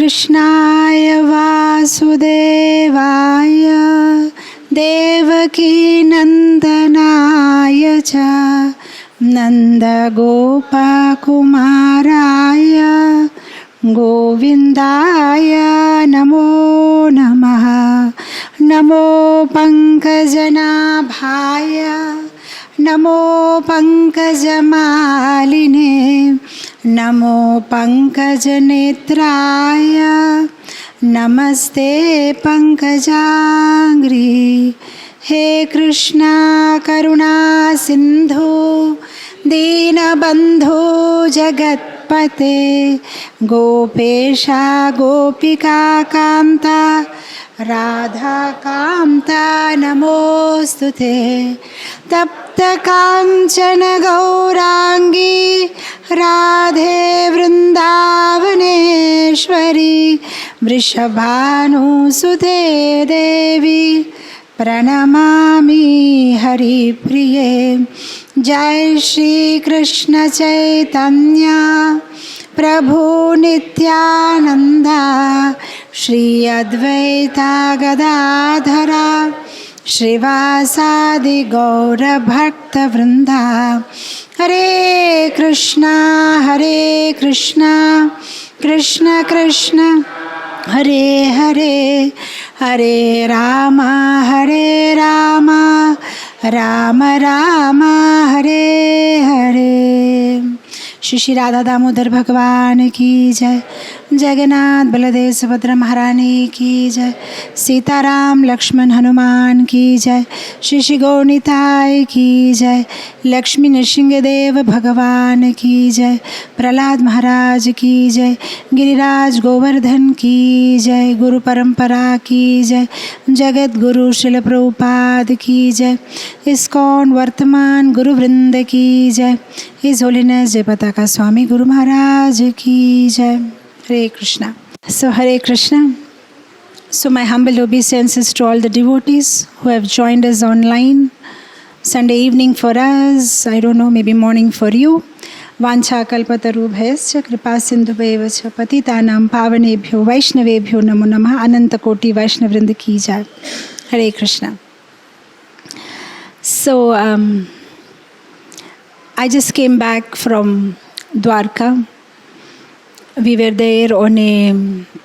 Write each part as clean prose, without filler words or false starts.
कृष्णाय वासुदेवाय देवकीनन्दनाय च नन्दगोपकुमाराय गोविन्दाय नमो नमः। नमो पङ्कजनाभाय नमो पङ्कजमालिने नमो पङ्कजनेत्राय नमस्ते पङ्कजाङ्घ्रि। हे कृष्णा करुणा सिन्धु दीनबन्धु जगत्पते गोपेशा गोपिका कान्ता राधाकान्ता नमोऽस्तुते। तप्तकाञ्चन गौराङ्गी राधे वृन्दावनेश्वरी वृषभानुसुते देवी प्रणमामि हरिप्रिये। जय श्री कृष्ण चैतन्य प्रभु नित्यानंदा श्री अद्वैता गदाधरा श्रीवासादि गौरभक्तवृंदा। हरे कृष्णा कृष्ण कृष्ण हरे हरे हरे राम राम राम हरे हरे। श्री श्री राधा दामोदर भगवान की जय। जगन्नाथ बलदेव सुभद्रा महारानी की जय। सीताराम लक्ष्मण हनुमान की जय। श्री श्री गौरनिताय की जय। लक्ष्मी नृसिंहदेव भगवान की जय। प्रहलाद महाराज की जय। गिरिराज गोवर्धन की जय। गुरु परंपरा की जय। जगत गुरु श्रील प्रभुपाद की जय। इस्कॉन वर्तमान गुरु वृंद की जय। हिज होलीनेस जय पताका स्वामी गुरु महाराज की जय। Hare Krishna. So Hare Krishna. So my humble obeisances to all the devotees who have joined us online. Sunday evening for us, I don't know, maybe morning for you. Vancha kalpatarubhyascha kripa sindhubheva cha patitanam pavanebhyo vaishnavebhyo namo namah. Ananta koti vaishnavrinda ki jai. Hare Krishna. So I just came back from Dwarka. We were there on a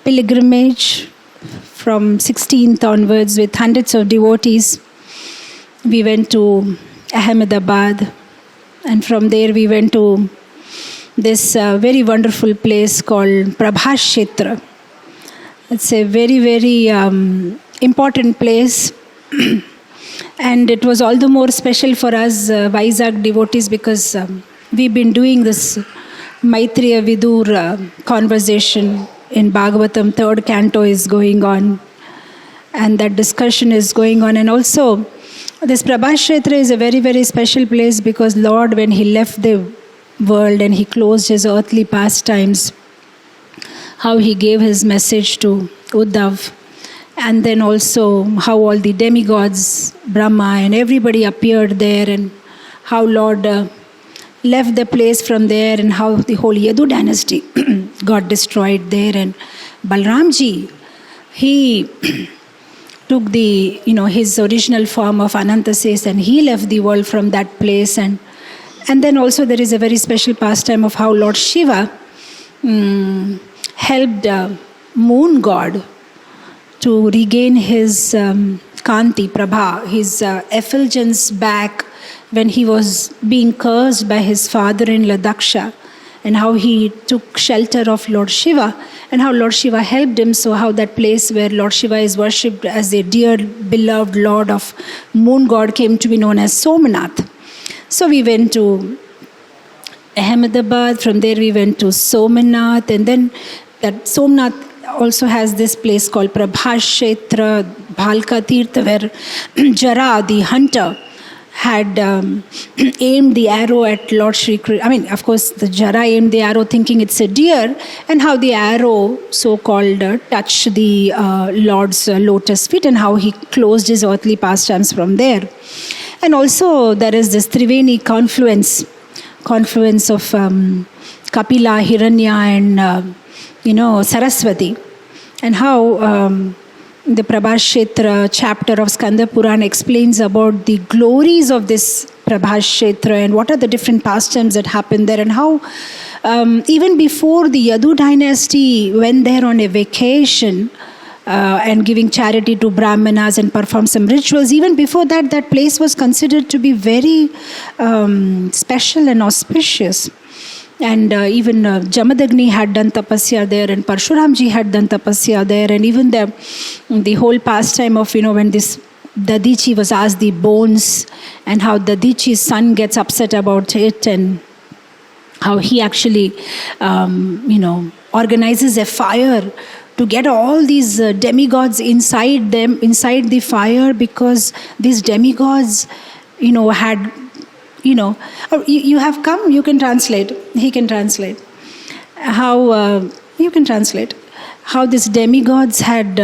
pilgrimage from 16th onwards with hundreds of devotees. We went to Ahmedabad, and from there we went to this very wonderful place called Prabhashetra. It's a very, very important place. And it was all the more special for us Vizag devotees because we've been doing this Maitreya Vidur conversation in Bhagavatam. 3rd canto is going on, and that discussion is going on. And also this Prabhashetra is a very, very special place because Lord, when he left the world and he closed his earthly pastimes, how he gave his message to Uddhav, and then also how all the demigods, Brahma and everybody appeared there, and how Lord left the place from there, and how the whole Yadu dynasty got destroyed there. And Balramji, he took the, his original form of Anantases, and he left the world from that place. And then also there is a very special pastime of how Lord Shiva helped moon god to regain his Kanti, Prabha, his effulgence back when he was being cursed by his father-in-law Daksha, and how he took shelter of Lord Shiva, and how Lord Shiva helped him. So how that place where Lord Shiva is worshipped as a dear beloved Lord of moon god came to be known as Somanath. So we went to Ahmedabad, from there we went to Somanath, and then that Somnath also has this place called Prabhashetra, Bhalka Tirtha, where Jara, the hunter, had aimed the arrow at Lord Shri Krishna. I mean, of course, the Jara aimed the arrow thinking it's a deer, and how the arrow, so-called, touched the Lord's lotus feet, and how he closed his earthly pastimes from there. And also, there is this Triveni confluence of Kapila, Hiranya, and Saraswati. and how the Prabhashetra chapter of Skanda Purana explains about the glories of this Prabhashetra and what are the different pastimes that happen there, and how even before the Yadu dynasty went there on a vacation and giving charity to Brahmanas and perform some rituals, even before that, that place was considered to be very special and auspicious. And even Jamadagni had done tapasya there, and Parshuramji had done tapasya there, and even the whole pastime of, when this Dadichi was asked the bones, and how Dadichi's son gets upset about it, and how he actually, organizes a fire to get all these demigods inside the fire, because these demigods, had, you have come, you can translate, he can translate, how, you can translate, how these demigods had,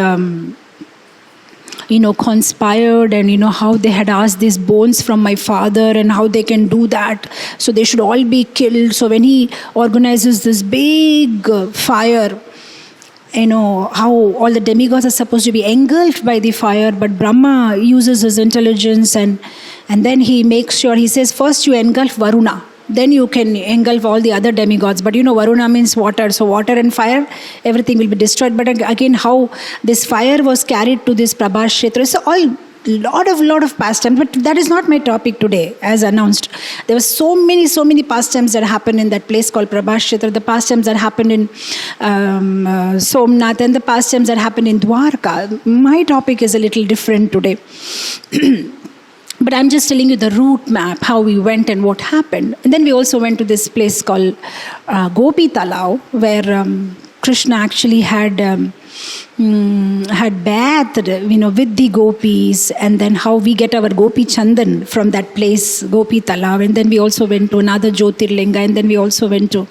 conspired, and how they had asked these bones from my father, and how they can do that, so they should all be killed. So when he organizes this big fire, how all the demigods are supposed to be engulfed by the fire, but Brahma uses his intelligence, and then he makes sure, he says, first you engulf Varuna, then you can engulf all the other demigods. But Varuna means water, so water and fire, everything will be destroyed. But again, how this fire was carried to this Prabhashetra, so all lot of pastimes, but that is not my topic today. As announced, there were so many pastimes that happened in that place called Prabhashetra, the pastimes that happened in Somnath, and the pastimes that happened in Dwarka. My topic is a little different today. But I'm just telling you the route map, how we went and what happened. And then we also went to this place called Gopi Talao, where Krishna actually had bathed, with the gopis, and then how we get our Gopi Chandan from that place, Gopi Talao. And then we also went to another Jyotirlinga, and then we also went to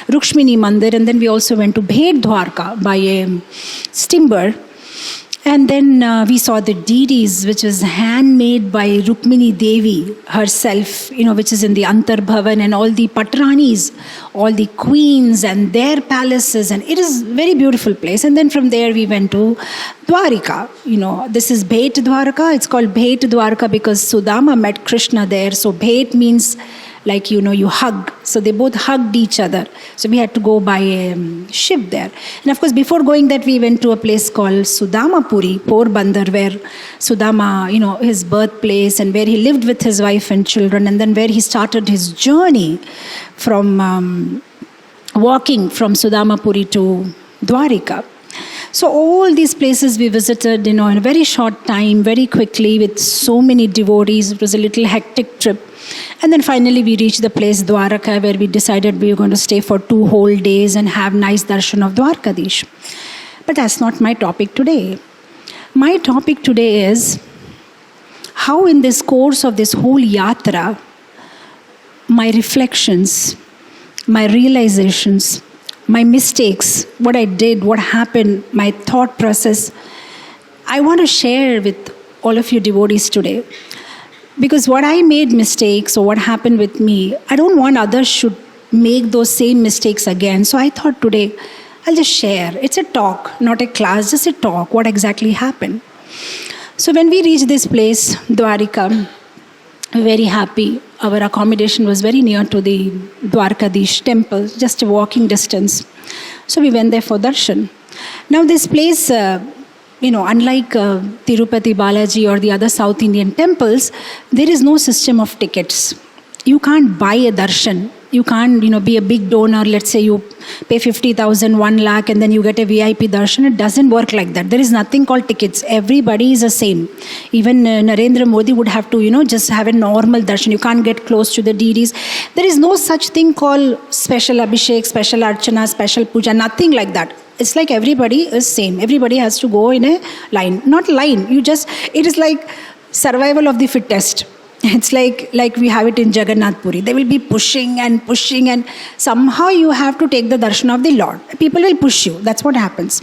Rukshmini Mandir, and then we also went to Bhed Dwarka by a stimber. And then we saw the deities, which was handmade by Rukmini Devi herself, which is in the Antarbhavan, and all the Patranis, all the queens and their palaces. And it is a very beautiful place. And then from there we went to Dwarika. This is Bhet Dwarka. It's called Bhet Dwarka because Sudama met Krishna there. So Bhet means like, you hug. So they both hugged each other. So we had to go by a ship there. And of course, before going that, we went to a place called Sudamapuri, Porbandar, where Sudama, his birthplace, and where he lived with his wife and children, and then where he started his journey from walking from Sudamapuri to Dwarika. So all these places we visited, in a very short time, very quickly, with so many devotees. It was a little hectic trip. And then finally we reached the place Dwaraka, where we decided we were going to stay for 2 whole days and have nice darshan of Dwarkadish. But that's not my topic today. My topic today is how in this course of this whole yatra, my reflections, my realizations, my mistakes, what I did, what happened, my thought process, I want to share with all of you devotees today. Because what I made mistakes, or what happened with me, I don't want others should make those same mistakes again. So I thought today, I'll just share. It's a talk, not a class, just a talk, what exactly happened. So when we reached this place, Dwarika, very happy. Our accommodation was very near to the Dwarkadish temple, just a walking distance. So we went there for darshan. Now this place, unlike Tirupati Balaji or the other South Indian temples, there is no system of tickets. You can't buy a darshan. You can't, be a big donor. Let's say you pay 50,000, 1 lakh, and then you get a VIP darshan. It doesn't work like that. There is nothing called tickets. Everybody is the same. Even Narendra Modi would have to, just have a normal darshan. You can't get close to the deities. There is no such thing called special abhishek, special archana, special puja, nothing like that. It's like everybody is same. Everybody has to go in a line. Not line. It is like survival of the fittest. It's like we have it in Jagannath Puri. They will be pushing, and somehow you have to take the darshan of the Lord. People will push you. That's what happens.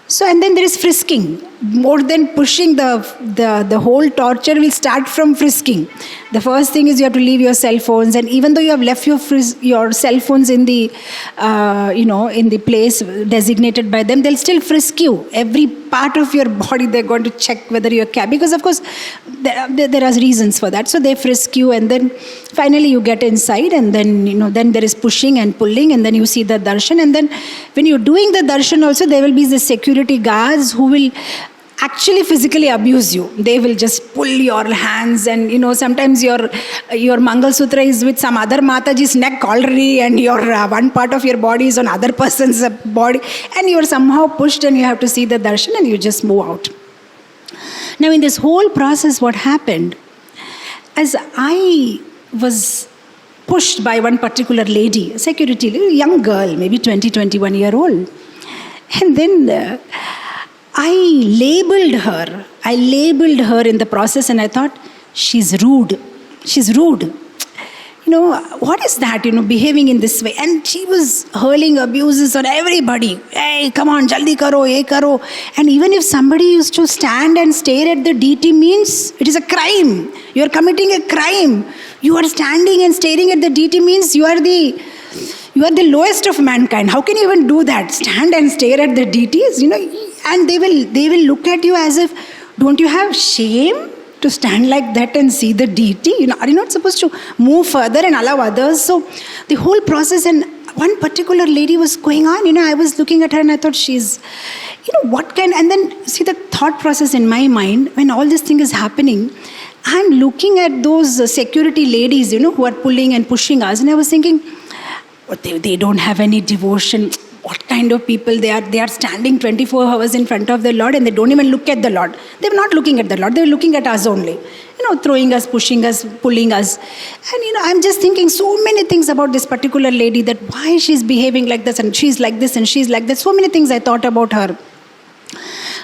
So, and then there is frisking. more than pushing, the whole torture will start from frisking. The first thing is you have to leave your cell phones, and even though you have left your cell phones in the in the place designated by them, they'll still frisk you. Every part of your body they're going to check whether you're because of course there are reasons for that. So they frisk you, and then finally you get inside, and then then there is pushing and pulling, and then you see the darshan, and then when you're doing the darshan also, there will be the security guards who will actually physically abuse you. They will just pull your hands, and sometimes your Mangal Sutra is with some other Mataji's neck already, and your one part of your body is on other person's body, and you are somehow pushed, and you have to see the darshan, and you just move out. Now in this whole process, what happened, as I was pushed by one particular lady, a security lady, young girl, maybe 20-21-year-old, and then I labeled her in the process, and I thought, she's rude. What is that, behaving in this way? And she was hurling abuses on everybody. Hey, come on, jaldi karo, ye karo. And even if somebody used to stand and stare at the deity, means it is a crime. You are committing a crime. You are standing and staring at the deity, means you are the lowest of mankind. How can you even do that? Stand and stare at the deities, and they will look at you as if, don't you have shame to stand like that and see the deity? Are you not supposed to move further and allow others? So the whole process, and one particular lady was going on, I was looking at her and I thought, she's, and then see the thought process in my mind, when all this thing is happening, I'm looking at those security ladies, who are pulling and pushing us, and I was thinking, they don't have any devotion. What kind of people they are? They are standing 24 hours in front of the Lord, and they don't even look at the Lord. They're not looking at the Lord. They're looking at us only. Throwing us, pushing us, pulling us. And I'm just thinking so many things about this particular lady, that why she's behaving like this, and she's like this, and she's like that. So many things I thought about her.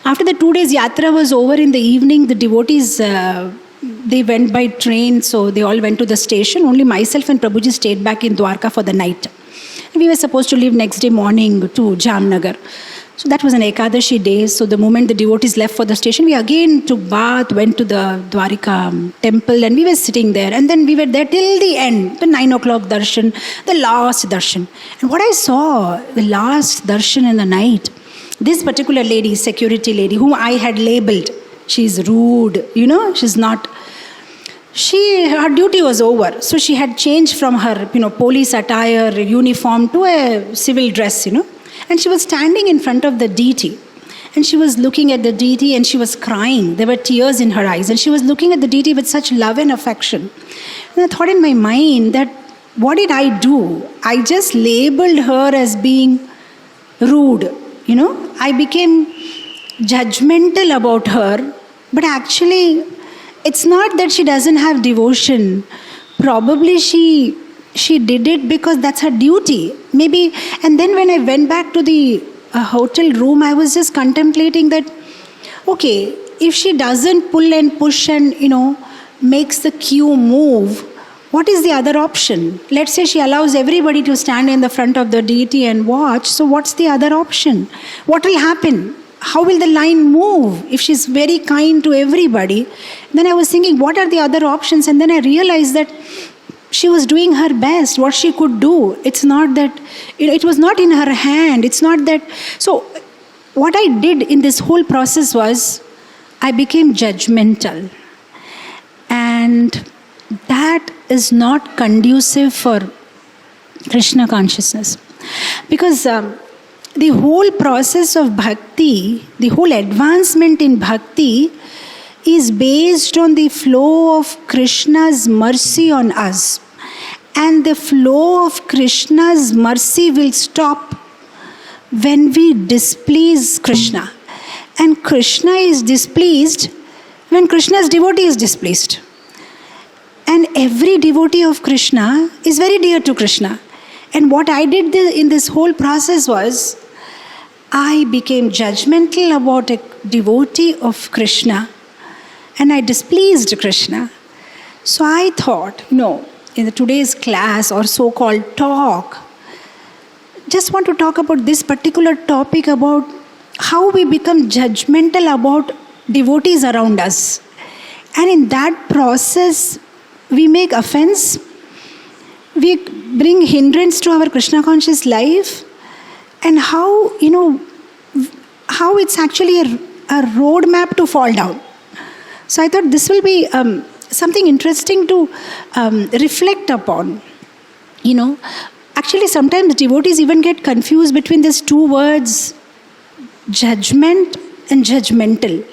After the 2 days yatra was over, in the evening, the devotees, they went by train, so they all went to the station. Only myself and Prabhuji stayed back in Dwarka for the night. We were supposed to leave next day morning to Jamnagar. So that was an Ekadashi day. So the moment the devotees left for the station, we again took bath, went to the Dwarika temple, and we were sitting there. And then we were there till the end, the 9 o'clock darshan, the last darshan. And what I saw, the last darshan in the night, this particular lady, security lady, whom I had labeled, she's rude, she's not... her duty was over. So she had changed from her, police attire, uniform, to a civil dress, And she was standing in front of the deity. And she was looking at the deity, and she was crying. There were tears in her eyes. And she was looking at the deity with such love and affection. And I thought in my mind that, what did I do? I just labeled her as being rude, I became judgmental about her. But actually, it's not that she doesn't have devotion. Probably she did it because that's her duty. Maybe. And then when I went back to the hotel room, I was just contemplating that, okay, if she doesn't pull and push and, makes the queue move, what is the other option? Let's say she allows everybody to stand in the front of the deity and watch. So what's the other option? What will happen? How will the line move if she's very kind to everybody? Then I was thinking, what are the other options? And then I realized that she was doing her best, what she could do. It's not that, it was not in her hand. It's not that. So what I did in this whole process was, I became judgmental. And that is not conducive for Krishna consciousness. Because the whole process of bhakti, the whole advancement in bhakti is based on the flow of Krishna's mercy on us. And the flow of Krishna's mercy will stop when we displease Krishna. And Krishna is displeased when Krishna's devotee is displeased. And every devotee of Krishna is very dear to Krishna. And what I did in this whole process was, I became judgmental about a devotee of Krishna, and I displeased Krishna. So I thought, in today's class or so-called talk, just want to talk about this particular topic about how we become judgmental about devotees around us. And in that process, we make offense, we bring hindrance to our Krishna conscious life, and how, how it's actually a roadmap to fall down. So I thought this will be something interesting to reflect upon. Actually sometimes devotees even get confused between these two words, judgment and judgmental.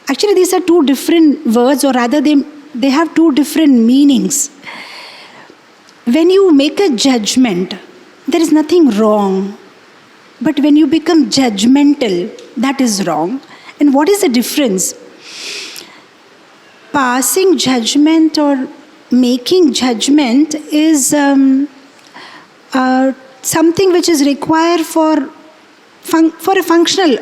Actually these are two different words, or rather they have two different meanings. When you make a judgment, there is nothing wrong. But when you become judgmental, that is wrong. And what is the difference? Passing judgment or making judgment is something which is required for a functional,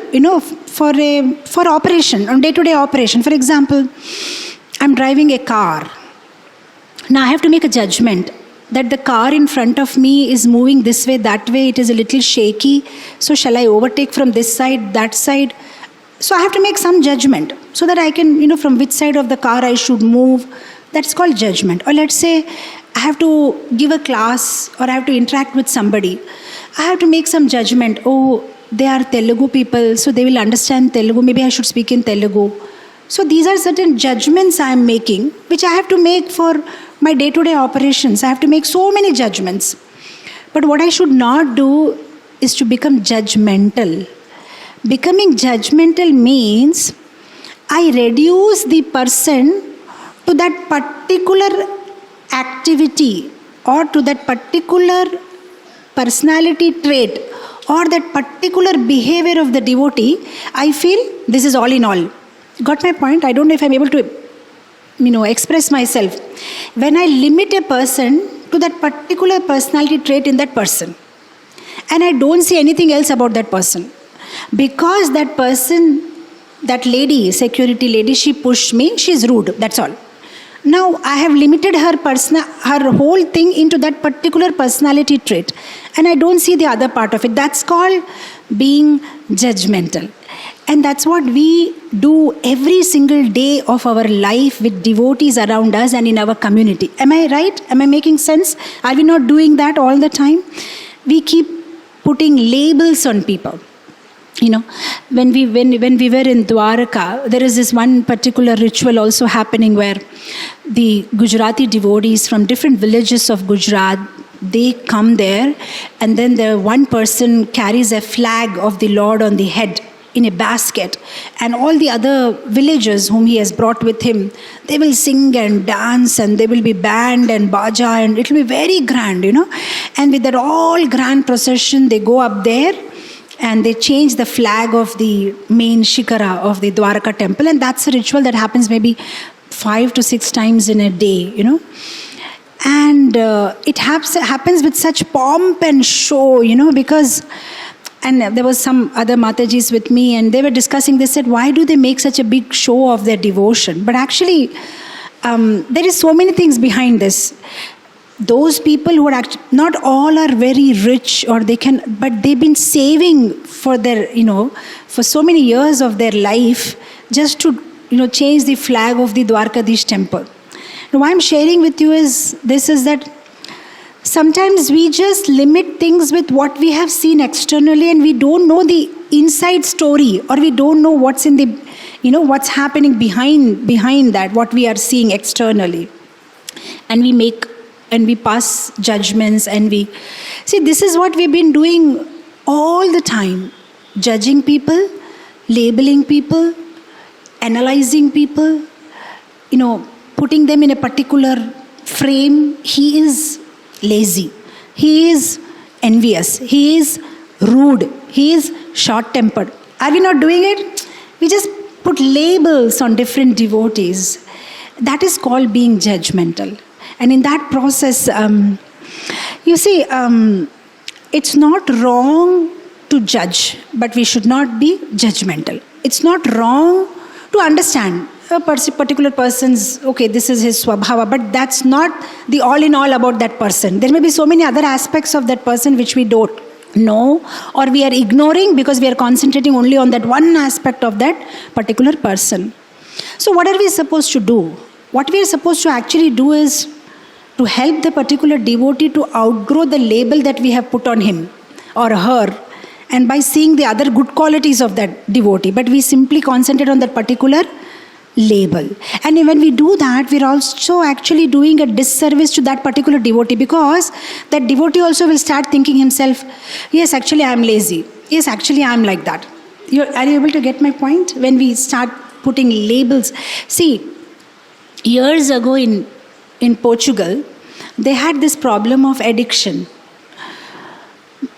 for operation, on day-to-day operation. For example, I'm driving a car. Now I have to make a judgment that the car in front of me is moving this way, that way, it is a little shaky. So shall I overtake from this side, that side? So I have to make some judgment so that I can, from which side of the car I should move. That's called judgment. Or let's say I have to give a class or I have to interact with somebody. I have to make some judgment. Oh, they are Telugu people, so they will understand Telugu. Maybe I should speak in Telugu. So these are certain judgments I am making, which I have to make for my day-to-day operations. I have to make so many judgments. But what I should not do is to become judgmental. Becoming judgmental means I reduce the person to that particular activity or to that particular personality trait or that particular behavior of the devotee. I feel this is all in all. Got my point? I don't know if I'm able to express myself. When I limit a person to that particular personality trait in that person, and I don't see anything else about that person, because that person, that lady, security lady, she pushed me, she's rude, that's all. Now I have limited her whole thing into that particular personality trait, and I don't see the other part of it. That's called being judgmental. And that's what we do every single day of our life with devotees around us and in our community. Am I right? Am I making sense? Are we not doing that all the time? We keep putting labels on people. When we were in Dwarka, there is this one particular ritual also happening where the Gujarati devotees from different villages of Gujarat, they come there, and then the one person carries a flag of the Lord on the head in a basket, and all the other villagers whom he has brought with him, they will sing and dance, and there will be band and baja, and it will be very grand, and with that all grand procession, they go up there and they change the flag of the main shikara of the Dwarka temple, and that's a ritual that happens maybe 5 to 6 times in a day, and it happens with such pomp and show, because. And there was some other Matajis with me, and they were discussing, they said, why do they make such a big show of their devotion? But actually, there is so many things behind this. Those people who are not all are very rich, or but they've been saving for their, for so many years of their life just to, change the flag of the Dwarkadish temple. Now, what I'm sharing with you is that sometimes we just limit things with what we have seen externally, and we don't know the inside story, or we don't know what's in the, what's happening behind that, what we are seeing externally. And we pass judgments, and this is what we've been doing all the time. Judging people, labeling people, analyzing people, putting them in a particular frame. He is lazy, he is envious, he is rude, he is short-tempered. Are we not doing it? We just put labels on different devotees. That is called being judgmental. And in that process, it's not wrong to judge, but we should not be judgmental. It's not wrong to understand a particular person's, this is his swabhava, but that's not the all in all about that person. There may be so many other aspects of that person which we don't No, or we are ignoring because we are concentrating only on that one aspect of that particular person. So what are we supposed to do? What we are supposed to actually do is to help the particular devotee to outgrow the label that we have put on him or her, and by seeing the other good qualities of that devotee, but we simply concentrate on that particular label. And when we do that, we're also actually doing a disservice to that particular devotee, because that devotee also will start thinking himself, yes, actually I'm lazy, yes, actually I'm like that. Are you able to get my point? When we start putting labels. See, years ago in Portugal, they had this problem of addiction.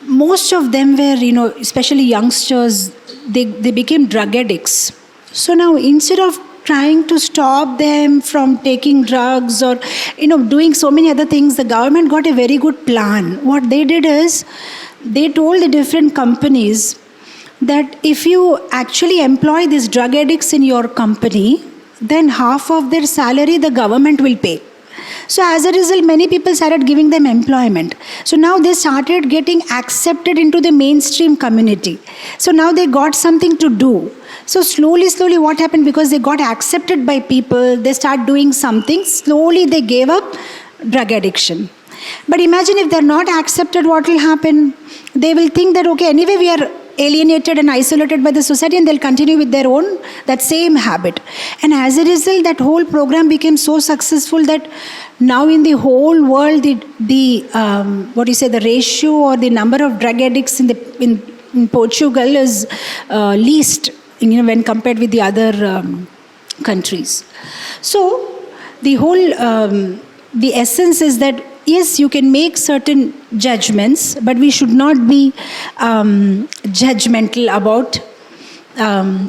Most of them were, especially youngsters, they became drug addicts. So now, instead of trying to stop them from taking drugs or doing so many other things, the government got a very good plan. What they did is, they told the different companies that if you actually employ these drug addicts in your company, then half of their salary the government will pay. So as a result, many people started giving them employment. So now they started getting accepted into the mainstream community. So now they got something to do. So slowly what happened, because they got accepted by people, they start doing something, slowly they gave up drug addiction. But imagine if they're not accepted, what will happen? They will think that, okay, anyway we are alienated and isolated by the society, and they'll continue with their own, that same habit. And as a result, that whole program became so successful that now in the whole world, the ratio or the number of drug addicts in Portugal is least, when compared with the other countries. So the whole, the essence is that, yes, you can make certain judgments, but we should not be judgmental about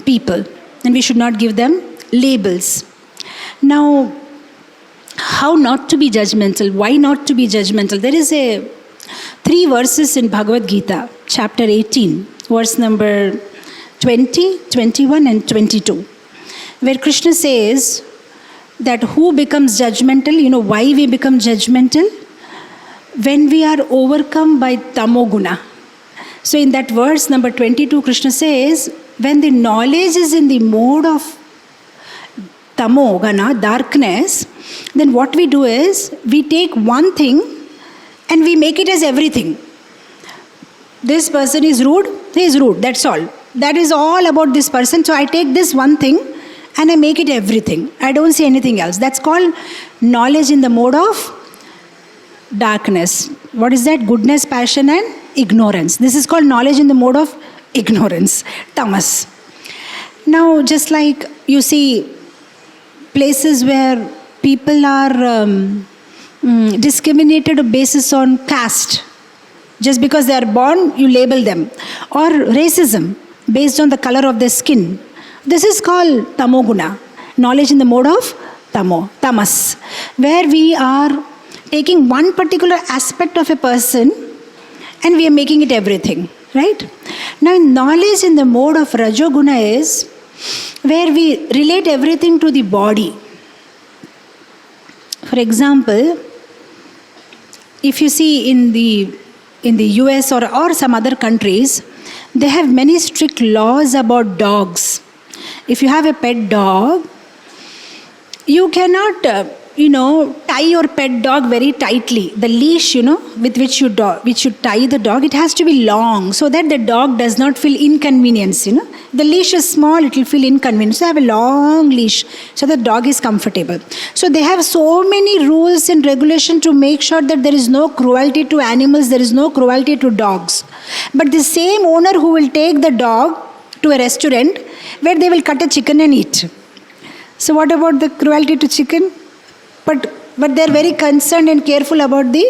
people, and we should not give them labels. Now, how not to be judgmental? Why not to be judgmental? There is 3 verses in Bhagavad Gita, chapter 18, verse number 20, 21 and 22, where Krishna says that who becomes judgmental, why we become judgmental? When we are overcome by tamoguna. So in that verse number 22, Krishna says, when the knowledge is in the mode of tamogana, darkness, then what we do is, we take one thing and we make it as everything. This person is rude, he is rude, that's all. That is all about this person. So I take this one thing and I make it everything. I don't see anything else. That's called knowledge in the mode of darkness. What is that? Goodness, passion and ignorance. This is called knowledge in the mode of ignorance, tamas. Now, just like you see places where people are discriminated on basis on caste. Just because they are born, you label them. Or racism, based on the color of their skin. This is called tamoguna, knowledge in the mode of tamas, where we are taking one particular aspect of a person and we are making it everything, right? Now, knowledge in the mode of rajoguna is where we relate everything to the body. For example, if you see in the US or some other countries, they have many strict laws about dogs. If you have a pet dog, you cannot, tie your pet dog very tightly. The leash, with which you tie the dog, it has to be long so that the dog does not feel inconvenience, The leash is small, it will feel inconvenience. So have a long leash so the dog is comfortable. So they have so many rules and regulation to make sure that there is no cruelty to animals, there is no cruelty to dogs. But the same owner who will take the dog to a restaurant where they will cut a chicken and eat. So what about the cruelty to chicken? But they are very concerned and careful about the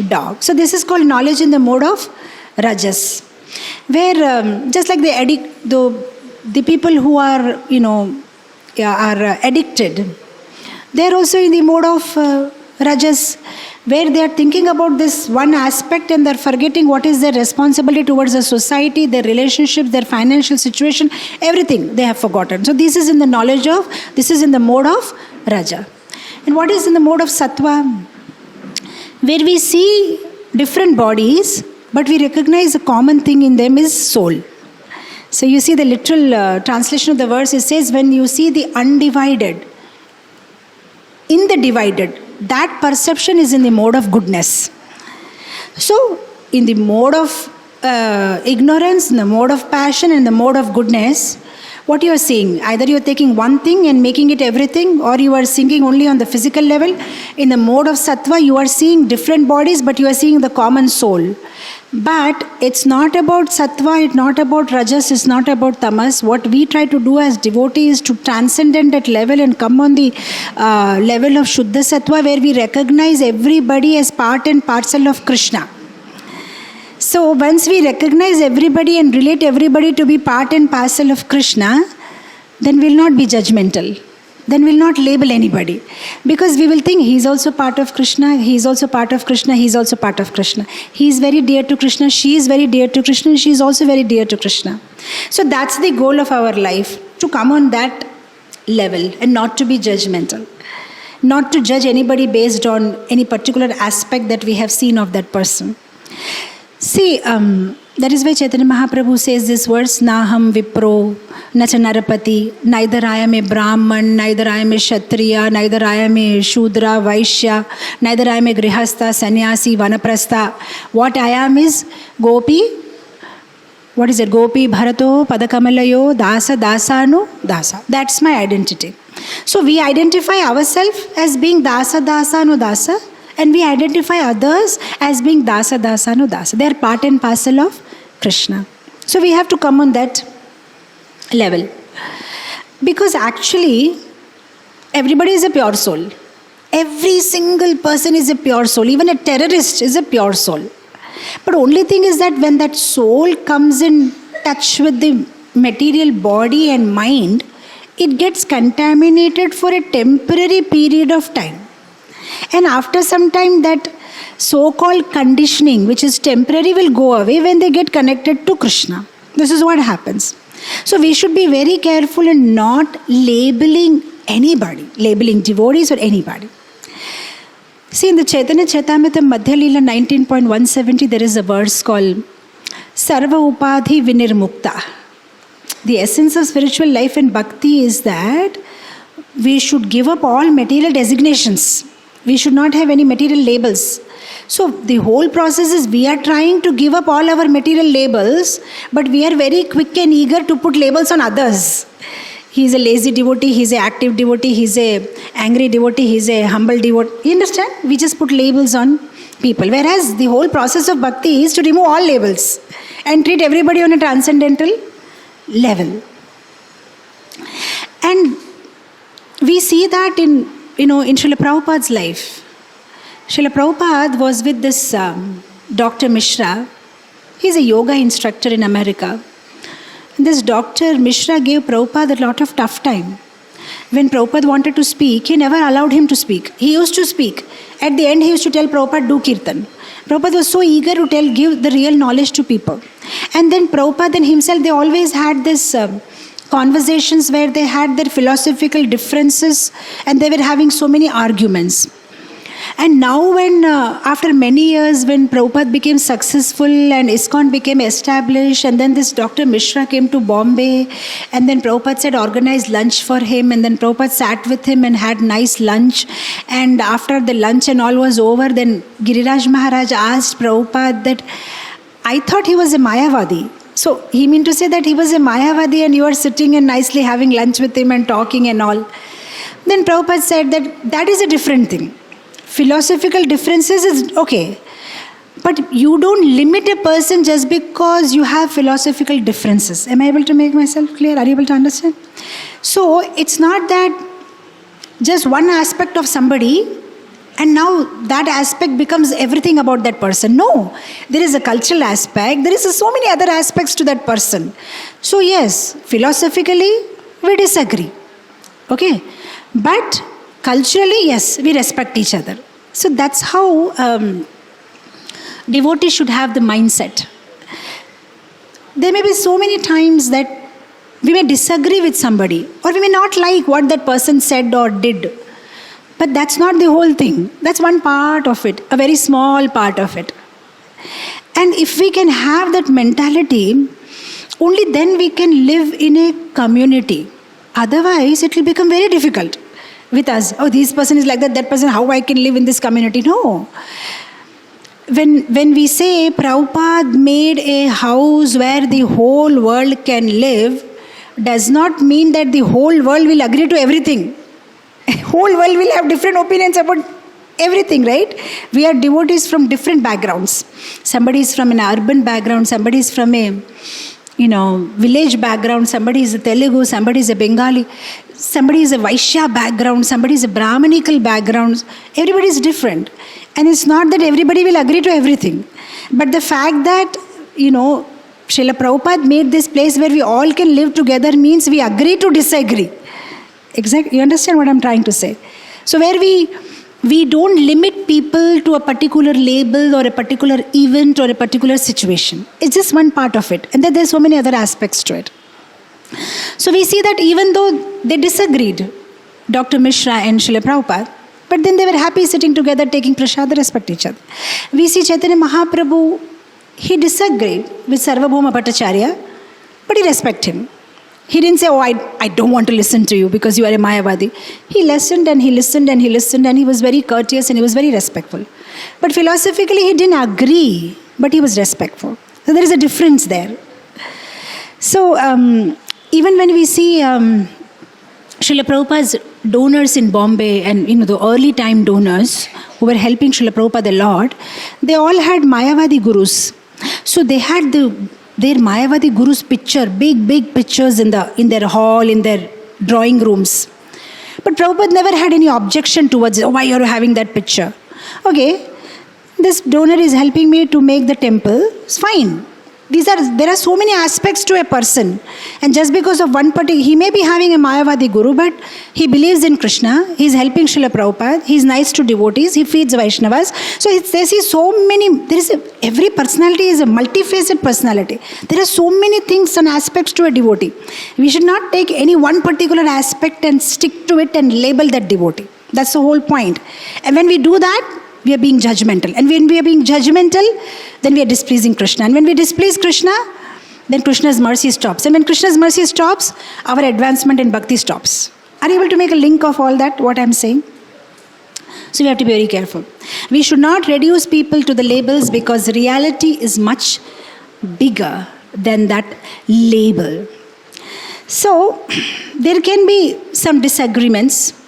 dog. So this is called knowledge in the mode of rajas, where just like the people who are are addicted, they are also in the mode of rajas, where they are thinking about this one aspect and they are forgetting what is their responsibility towards the society, their relationships, their financial situation, everything they have forgotten. So this is in the mode of raja. And what is in the mode of sattva? Where we see different bodies, but we recognize a common thing in them is soul. So you see the literal translation of the verse, it says, when you see the undivided in the divided, that perception is in the mode of goodness. So in the mode of ignorance, in the mode of passion, and the mode of goodness, what you are seeing, either you are taking one thing and making it everything, or you are thinking only on the physical level. In the mode of sattva, you are seeing different bodies, but you are seeing the common soul. But it's not about sattva, it's not about rajas, it's not about tamas. What we try to do as devotees is to transcend that level and come on the level of Shuddha Sattva, where we recognize everybody as part and parcel of Krishna. So once we recognize everybody and relate everybody to be part and parcel of Krishna, then we'll not be judgmental. Then we'll not label anybody. Because we will think he's also part of Krishna, he's also part of Krishna, he's also part of Krishna. He's very dear to Krishna, she is very dear to Krishna, and she is also very dear to Krishna. So that's the goal of our life, to come on that level and not to be judgmental. Not to judge anybody based on any particular aspect that we have seen of that person. See, that is why Chaitanya Mahaprabhu says this verse, Naham Vipro, Nacha Narapati, neither I am a Brahman, neither I am a Kshatriya, neither I am a Shudra, Vaishya, neither I am a Grihastha, Sannyasi, Vanaprastha. What I am is Gopi, what is it? Gopi, Bharato, Padakamalayo, Dasa, Dasanu, Dasa. That's my identity. So we identify ourselves as being Dasa, Dasanu, Dasa. And we identify others as being Dasa, Dasanu, Dasa. They are part and parcel of Krishna. So we have to come on that level. Because actually, everybody is a pure soul. Every single person is a pure soul. Even a terrorist is a pure soul. But only thing is that when that soul comes in touch with the material body and mind, it gets contaminated for a temporary period of time. And after some time, that so-called conditioning, which is temporary, will go away when they get connected to Krishna. This is what happens. So we should be very careful in not labeling anybody, labeling devotees or anybody. See, in the Chaitanya Chaitamrita Madhya Leela 19.170, there is a verse called Sarva Upadhi Vinirmukta. The essence of spiritual life and bhakti is that we should give up all material designations. We should not have any material labels. So the whole process is we are trying to give up all our material labels, but we are very quick and eager to put labels on others. He is a lazy devotee, he is an active devotee, he is an angry devotee, he is a humble devotee. You understand? We just put labels on people. Whereas the whole process of bhakti is to remove all labels and treat everybody on a transcendental level. And we see that in Srila Prabhupada's life. Srila Prabhupada was with this Dr. Mishra. He's a yoga instructor in America. And this Dr. Mishra gave Prabhupada a lot of tough time. When Prabhupada wanted to speak, he never allowed him to speak. He used to speak. At the end, he used to tell Prabhupada, do kirtan. Prabhupada was so eager to give the real knowledge to people. And then Prabhupada and himself, they always had this conversations where they had their philosophical differences and they were having so many arguments. And now when, after many years, when Prabhupada became successful and ISKCON became established, and then this Dr. Mishra came to Bombay, and then Prabhupada said organize lunch for him, and then Prabhupada sat with him and had nice lunch. And after the lunch and all was over, then Giriraj Maharaj asked Prabhupada that, I thought he was a Mayavadi. So he meant to say that he was a Mayavadi and you are sitting and nicely having lunch with him and talking and all. Then Prabhupada said that is a different thing. Philosophical differences is okay. But you don't limit a person just because you have philosophical differences. Am I able to make myself clear? Are you able to understand? So it's not that just one aspect of somebody and now that aspect becomes everything about that person. No, there is a cultural aspect. There is so many other aspects to that person. So yes, philosophically we disagree. Okay, but culturally, yes, we respect each other. So that's how devotees should have the mindset. There may be so many times that we may disagree with somebody or we may not like what that person said or did. But that's not the whole thing. That's one part of it, a very small part of it. And if we can have that mentality, only then we can live in a community. Otherwise, it will become very difficult with us. Oh, this person is like that, that person, how I can live in this community? No. When we say Prabhupada made a house where the whole world can live, does not mean that the whole world will agree to everything. Whole world will have different opinions about everything, right? We are devotees from different backgrounds. Somebody is from an urban background, somebody is from a village background, somebody is a Telugu, somebody is a Bengali, somebody is a Vaishya background, somebody is a Brahmanical background. Everybody is different. And it's not that everybody will agree to everything. But the fact that, Srila Prabhupada made this place where we all can live together means we agree to disagree. Exactly. You understand what I'm trying to say? So where we don't limit people to a particular label or a particular event or a particular situation. It's just one part of it. And then there's so many other aspects to it. So we see that even though they disagreed, Dr. Mishra and Srila Prabhupada, but then they were happy sitting together, taking prasad, respect each other. We see Chaitanya Mahaprabhu, he disagreed with Sarvabhauma Bhattacharya, but he respected him. He didn't say, I don't want to listen to you because you are a Mayavadi. He listened and he listened and he listened and he was very courteous and he was very respectful. But philosophically he didn't agree, but he was respectful. So there is a difference there. So even when we see Srila Prabhupada's donors in Bombay and the early time donors who were helping Srila Prabhupada a lot, they all had Mayavadi gurus. So they had their Mayavadi guru's picture, big pictures in their hall, in their drawing rooms. But Prabhupada never had any objection towards why you're having that picture. Okay, this donor is helping me to make the temple, it's fine. There are so many aspects to a person, and just because of one particular, he may be having a Mayavadi guru, but he believes in Krishna, he's helping Srila Prabhupada, he's nice to devotees, he feeds Vaishnavas. So every personality is a multifaceted personality. There are so many things and aspects to a devotee. We should not take any one particular aspect and stick to it and label that devotee. That's the whole point. And when we do that, we are being judgmental. And when we are being judgmental, then we are displeasing Krishna. And when we displease Krishna, then Krishna's mercy stops. And when Krishna's mercy stops, our advancement in bhakti stops. Are you able to make a link of all that, what I'm saying? So we have to be very careful. We should not reduce people to the labels because reality is much bigger than that label. So there can be some disagreements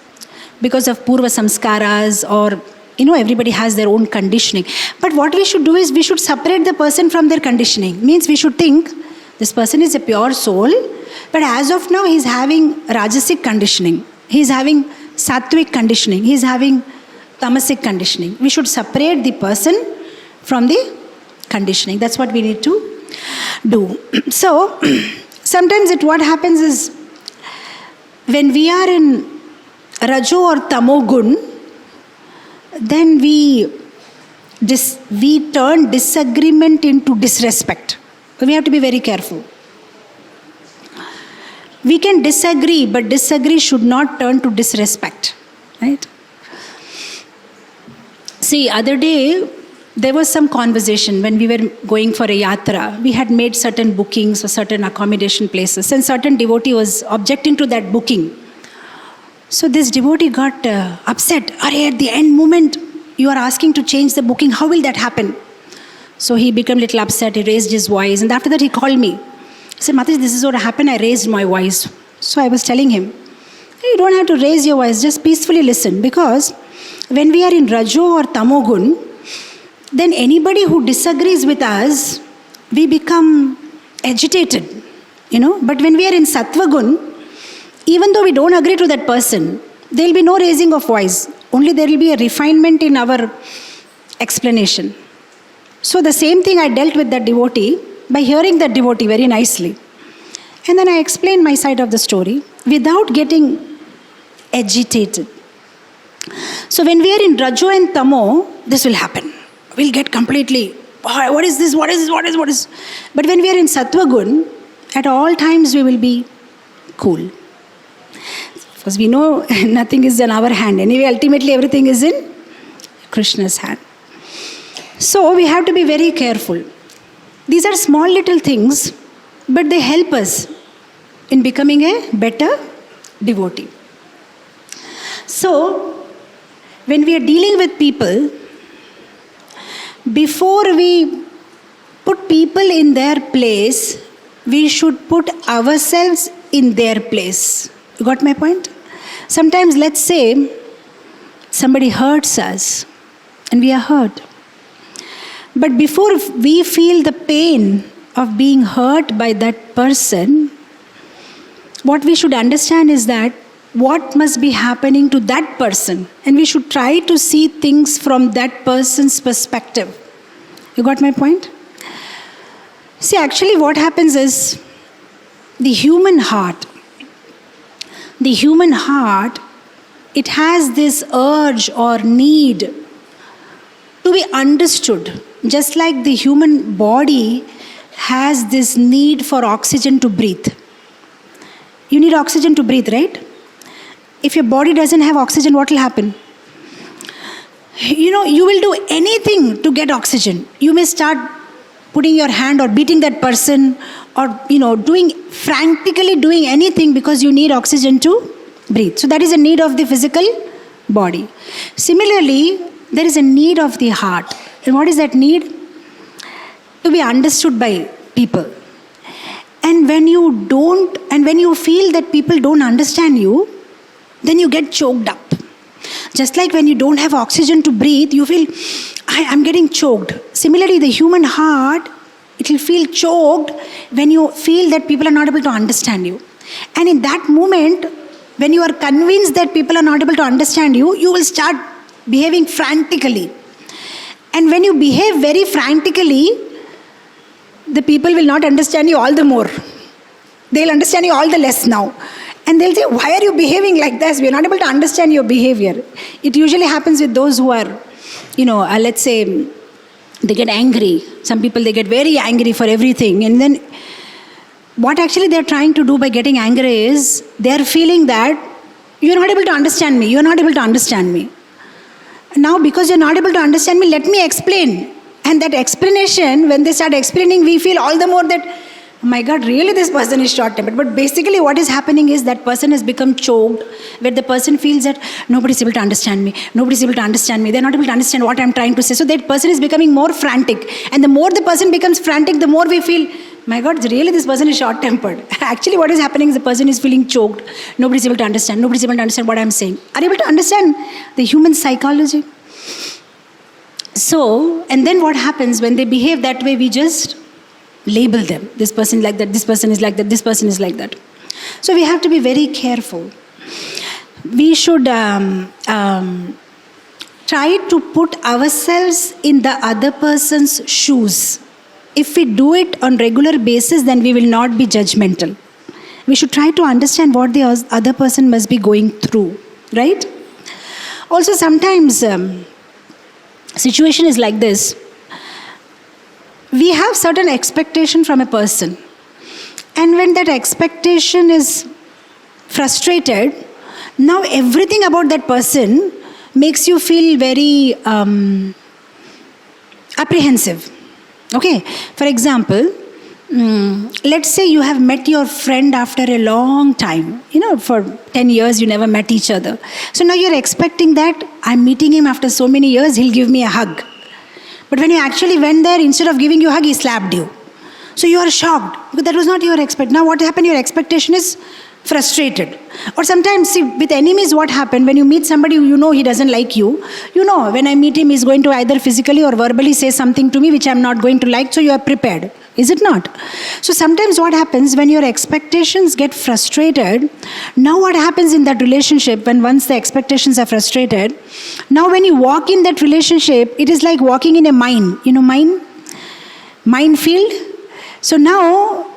because of purva samskaras or everybody has their own conditioning. But what we should do is we should separate the person from their conditioning. Means we should think this person is a pure soul, but as of now he's having rajasic conditioning. He's having sattvic conditioning. He's having tamasic conditioning. We should separate the person from the conditioning. That's what we need to do. So sometimes what happens is when we are in Rajo or Tamo Gun, then we turn disagreement into disrespect. We have to be very careful. We can disagree, but disagree should not turn to disrespect. Right? See, other day, there was some conversation when we were going for a yatra. We had made certain bookings for certain accommodation places, and certain devotee was objecting to that booking. So this devotee got upset. At the end moment, you are asking to change the booking. How will that happen? So he became a little upset. He raised his voice. And after that, he called me. He said, Mataji, this is what happened. I raised my voice. So I was telling him, you don't have to raise your voice. Just peacefully listen. Because when we are in Rajo or Tamogun, then anybody who disagrees with us, we become agitated. But when we are in Sattvagun, even though we don't agree to that person, there will be no raising of voice. Only there will be a refinement in our explanation. So the same thing I dealt with that devotee by hearing that devotee very nicely. And then I explained my side of the story without getting agitated. So when we are in Rajo and Tamo, this will happen. We'll get completely, what is this? What is? But when we are in Sattvagun, at all times we will be cool. Because we know nothing is in our hand. Anyway, ultimately everything is in Krishna's hand. So we have to be very careful. These are small little things, but they help us in becoming a better devotee. So, when we are dealing with people, before we put people in their place, we should put ourselves in their place. You got my point? Sometimes, let's say, somebody hurts us and we are hurt. But before we feel the pain of being hurt by that person, what we should understand is that what must be happening to that person, and we should try to see things from that person's perspective. You got my point? See, actually what happens is the human heart, it has this urge or need to be understood. Just like the human body has this need for oxygen to breathe. You need oxygen to breathe, right? If your body doesn't have oxygen, what will happen? You will do anything to get oxygen. You may start putting your hand or beating that person, or frantically doing anything because you need oxygen to breathe. So that is a need of the physical body. Similarly, there is a need of the heart. And what is that need? To be understood by people. And when you feel that people don't understand you, then you get choked up. Just like when you don't have oxygen to breathe, you feel, I'm getting choked. Similarly, the human heart, it will feel choked when you feel that people are not able to understand you. And in that moment, when you are convinced that people are not able to understand you, you will start behaving frantically. And when you behave very frantically, the people will not understand you all the more. They'll understand you all the less now. And they'll say, why are you behaving like this? We're not able to understand your behavior. It usually happens with those who are, let's say, they get angry. Some people, they get very angry for everything. And then what actually they're trying to do by getting angry is, they're feeling that you're not able to understand me. You're not able to understand me. Now, because you're not able to understand me, let me explain. And that explanation, when they start explaining, we feel all the more that, oh my God, really this person is short-tempered. But basically what is happening is that person has become choked, where the person feels that nobody's able to understand me. Nobody's able to understand me. They're not able to understand what I'm trying to say. So that person is becoming more frantic. And the more the person becomes frantic, the more we feel, my God, really this person is short-tempered. Actually what is happening is the person is feeling choked. Nobody's able to understand. Nobody's able to understand what I'm saying. Are you able to understand the human psychology? So, and then what happens when they behave that way, we just label them. This person is like that, this person is like that, this person is like that. So we have to be very careful. We should try to put ourselves in the other person's shoes. If we do it on regular basis, then we will not be judgmental. We should try to understand what the other person must be going through, right? Also sometimes situation is like this. We have certain expectation from a person, and when that expectation is frustrated, now everything about that person makes you feel very apprehensive. Okay, for example, let's say you have met your friend after a long time, for 10 years you never met each other. So now you're expecting that I'm meeting him after so many years, he'll give me a hug. But when you actually went there, instead of giving you a hug, he slapped you. So you are shocked, because that was not your expectation. Now what happened? Your expectation is frustrated. Or sometimes, see, with enemies, what happened? When you meet somebody who he doesn't like you, when I meet him, he's going to either physically or verbally say something to me which I'm not going to like, so you are prepared. Is it not? So sometimes what happens when your expectations get frustrated, now what happens in that relationship when once the expectations are frustrated, now when you walk in that relationship, it is like walking in a mine. Minefield. So now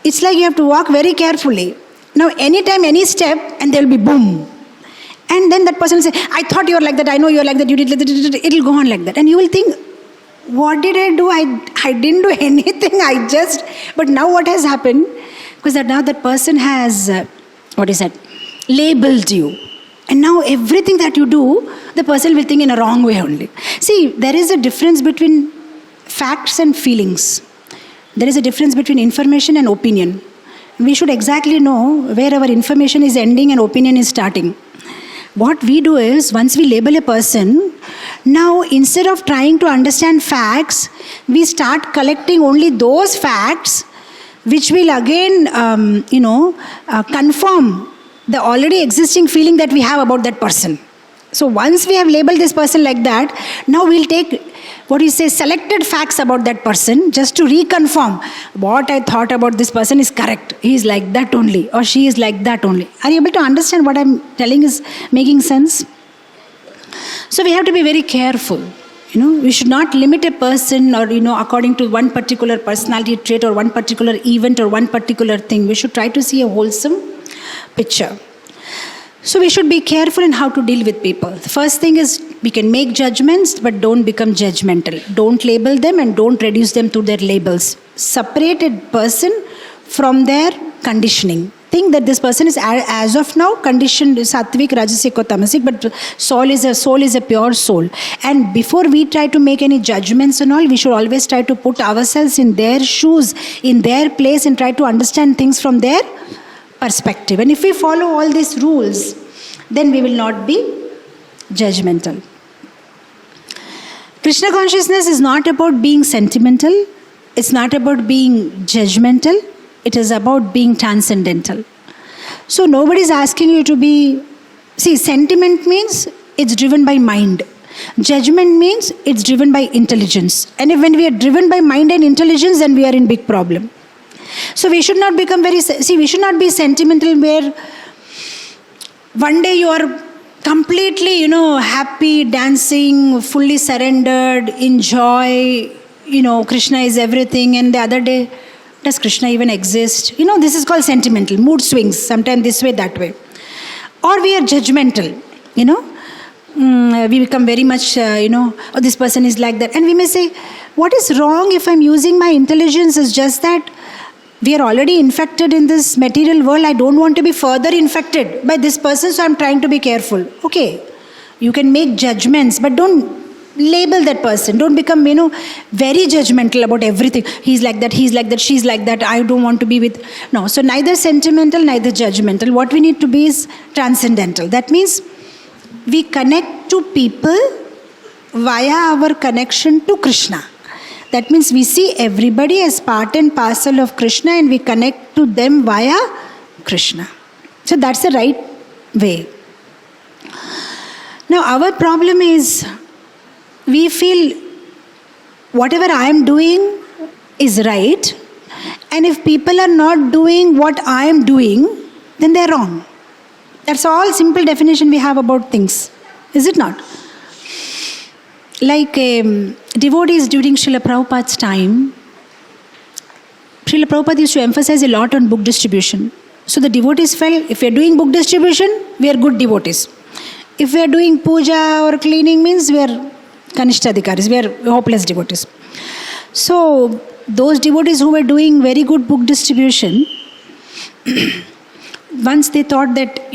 it's like you have to walk very carefully. Now anytime, any step, and there will be boom. And then that person will say, I thought you were like that, I know you are like that, you did, it will go on like that. And you will think, what did I do? I didn't do anything, but now what has happened? Because now that person has, labeled you. And now everything that you do, the person will think in a wrong way only. See, there is a difference between facts and feelings. There is a difference between information and opinion. We should exactly know where our information is ending and opinion is starting. What we do is, once we label a person, now instead of trying to understand facts, we start collecting only those facts which will again, confirm the already existing feeling that we have about that person. So once we have labeled this person like that, now we'll take selected facts about that person just to reconfirm what I thought about this person is correct. He is like that only, or she is like that only. Are you able to understand what I'm telling is making sense? So we have to be very careful. We should not limit a person or, according to one particular personality trait or one particular event or one particular thing. We should try to see a wholesome picture. So we should be careful in how to deal with people. The first thing is, we can make judgments, but don't become judgmental. Don't label them and don't reduce them to their labels. Separate a person from their conditioning. Think that this person is, as of now, conditioned sattvic, rajasic or tamasic, but soul is a pure soul. And before we try to make any judgments and all, we should always try to put ourselves in their shoes, in their place, and try to understand things from their perspective. And if we follow all these rules, then we will not be judgmental. Krishna consciousness is not about being sentimental. It's not about being judgmental. It is about being transcendental. So nobody is asking you to be... See, sentiment means it's driven by mind. Judgment means it's driven by intelligence. And when we are driven by mind and intelligence, then we are in big problem. So we should not become we should not be sentimental where one day you are completely, happy, dancing, fully surrendered, enjoy, Krishna is everything, and the other day, does Krishna even exist? This is called sentimental, mood swings, sometimes this way, that way. Or we are judgmental, we become very much, this person is like that. And we may say, what is wrong if I'm using my intelligence? Is just that we are already infected in this material world. I don't want to be further infected by this person, so I'm trying to be careful. Okay, you can make judgments, but don't label that person. Don't become, very judgmental about everything. He's like that, she's like that, I don't want to be with... No, so neither sentimental, neither judgmental. What we need to be is transcendental. That means we connect to people via our connection to Krishna. That means we see everybody as part and parcel of Krishna, and we connect to them via Krishna. So that's the right way. Now our problem is, we feel whatever I am doing is right, and if people are not doing what I am doing, then they are wrong. That's all simple definition we have about things. Is it not? Like devotees during Srila Prabhupada's time, Srila Prabhupada used to emphasize a lot on book distribution. So the devotees felt, if we are doing book distribution, we are good devotees. If we are doing puja or cleaning, means we are kanishtadhikaris, we are hopeless devotees. So those devotees who were doing very good book distribution, once they thought that,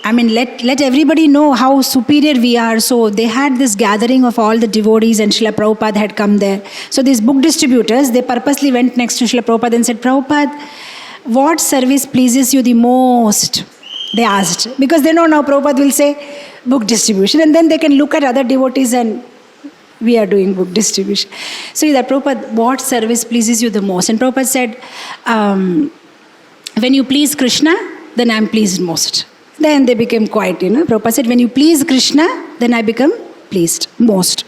let everybody know how superior we are. So they had this gathering of all the devotees, and Srila Prabhupada had come there. So these book distributors, they purposely went next to Srila Prabhupada and said, Prabhupada, what service pleases you the most? They asked. Because they know now Prabhupada will say book distribution, and then they can look at other devotees and we are doing book distribution. So that Prabhupada, what service pleases you the most? And Prabhupada said, when you please Krishna, then I am pleased most. Then they became quiet, Prabhupada said, when you please Krishna, then I become pleased most.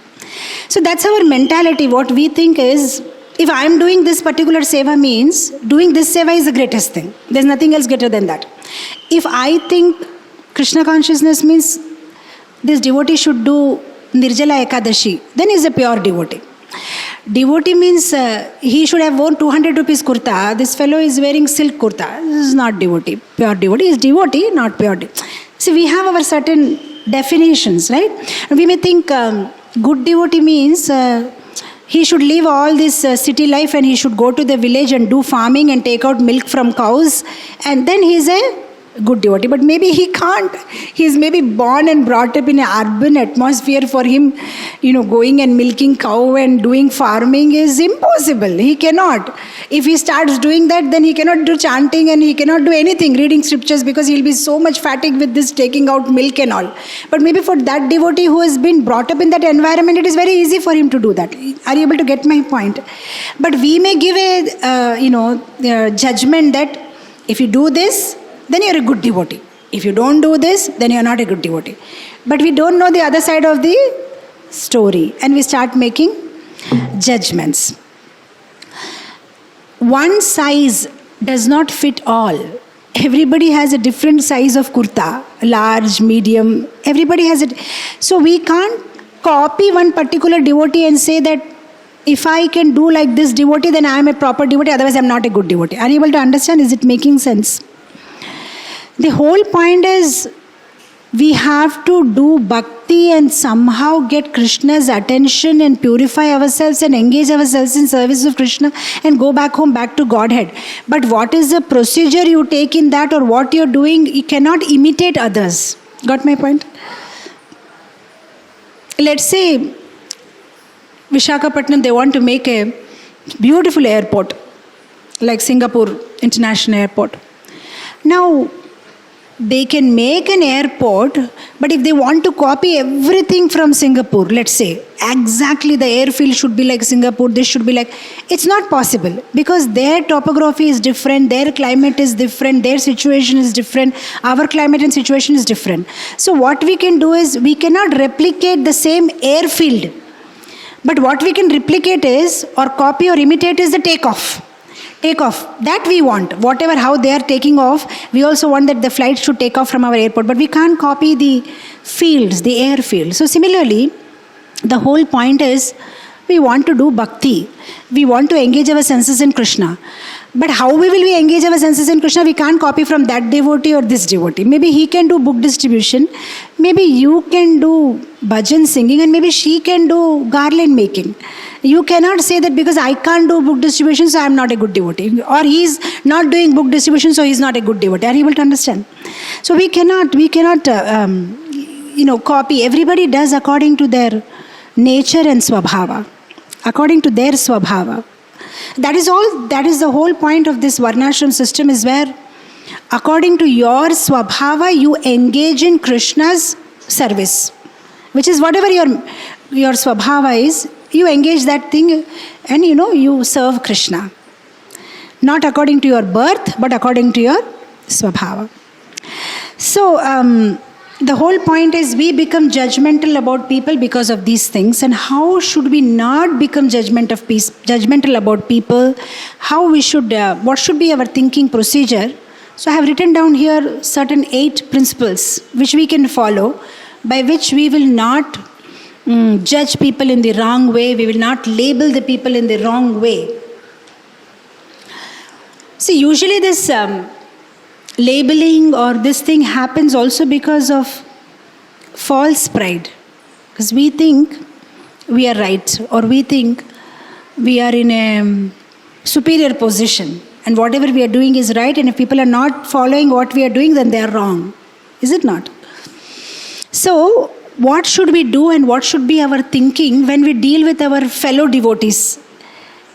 So that's our mentality. What we think is, if I am doing this particular seva, means doing this seva is the greatest thing. There's nothing else greater than that. If I think Krishna consciousness means this devotee should do Nirjala Ekadashi, then he's a pure devotee. Devotee means he should have worn 200 rupees kurta. This fellow is wearing silk kurta. This is not devotee. Pure devotee is devotee, not pure devotee. See, we have our certain definitions, right? We may think good devotee means he should leave all this city life and he should go to the village and do farming and take out milk from cows, and then he is a good devotee. But maybe he can't. He's maybe born and brought up in an urban atmosphere. For him, going and milking cow and doing farming is impossible. He cannot. If he starts doing that, then he cannot do chanting and he cannot do anything, reading scriptures, because he'll be so much fatigued with this taking out milk and all. But maybe for that devotee who has been brought up in that environment, it is very easy for him to do that. Are you able to get my point? But we may give a judgment that if you do this, then you're a good devotee. If you don't do this, then you're not a good devotee. But we don't know the other side of the story, and we start making judgments. One size does not fit all. Everybody has a different size of kurta, large, medium. Everybody has it. So we can't copy one particular devotee and say that if I can do like this devotee, then I am a proper devotee, otherwise I am not a good devotee. Are you able to understand? Is it making sense? The whole point is we have to do bhakti and somehow get Krishna's attention and purify ourselves and engage ourselves in service of Krishna and go back home, back to Godhead. But what is the procedure you take in that, or what you're doing? You cannot imitate others. Got my point? Let's say Visakhapatnam, they want to make a beautiful airport like Singapore International Airport. Now, they can make an airport, but if they want to copy everything from Singapore, let's say, exactly the airfield should be like Singapore, this should be like, it's not possible, because their topography is different, their climate is different, their situation is different, our climate and situation is different. So what we can do is, we cannot replicate the same airfield, but what we can replicate is, or copy or imitate, is the takeoff. That we want. Whatever, how they are taking off, we also want that the flight should take off from our airport. But we can't copy the fields, the airfield. So similarly, the whole point is, we want to do bhakti. We want to engage our senses in Krishna. But how we will engage our senses in Krishna? We can't copy from that devotee or this devotee. Maybe he can do book distribution. Maybe you can do bhajan singing, and maybe she can do garland making. You cannot say that because I can't do book distribution, so I am not a good devotee. Or he is not doing book distribution, so he is not a good devotee. Are you able to understand? So we cannot copy. Everybody does according to their nature and swabhava. According to their swabhava. That is all. That is the whole point of this varnashram system, is where according to your swabhava, you engage in Krishna's service. Which is whatever your swabhava is, you engage that thing and you serve Krishna. Not according to your birth, but according to your swabhava. So, the whole point is, we become judgmental about people because of these things. And how should we not become judgmental about people? How we should, what should be our thinking procedure? So I have written down here certain 8 principles which we can follow, by which we will not judge people in the wrong way. We will not label the people in the wrong way. See, usually this labeling or this thing happens also because of false pride. Because we think we are right, or we think we are in a superior position, and whatever we are doing is right, and if people are not following what we are doing, then they are wrong. Is it not? So, what should we do and what should be our thinking when we deal with our fellow devotees?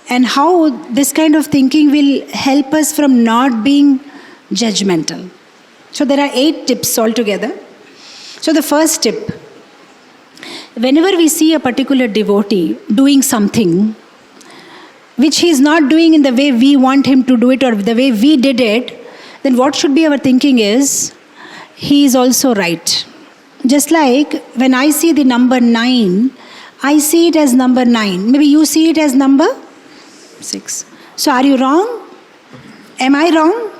And how this kind of thinking will help us from not being judgmental. So there are 8 tips altogether. So the first tip, whenever we see a particular devotee doing something which he is not doing in the way we want him to do it or the way we did it, then what should be our thinking is, he is also right. Just like when I see the number 9, I see it as number 9. Maybe you see it as number 6. So are you wrong? Am I wrong?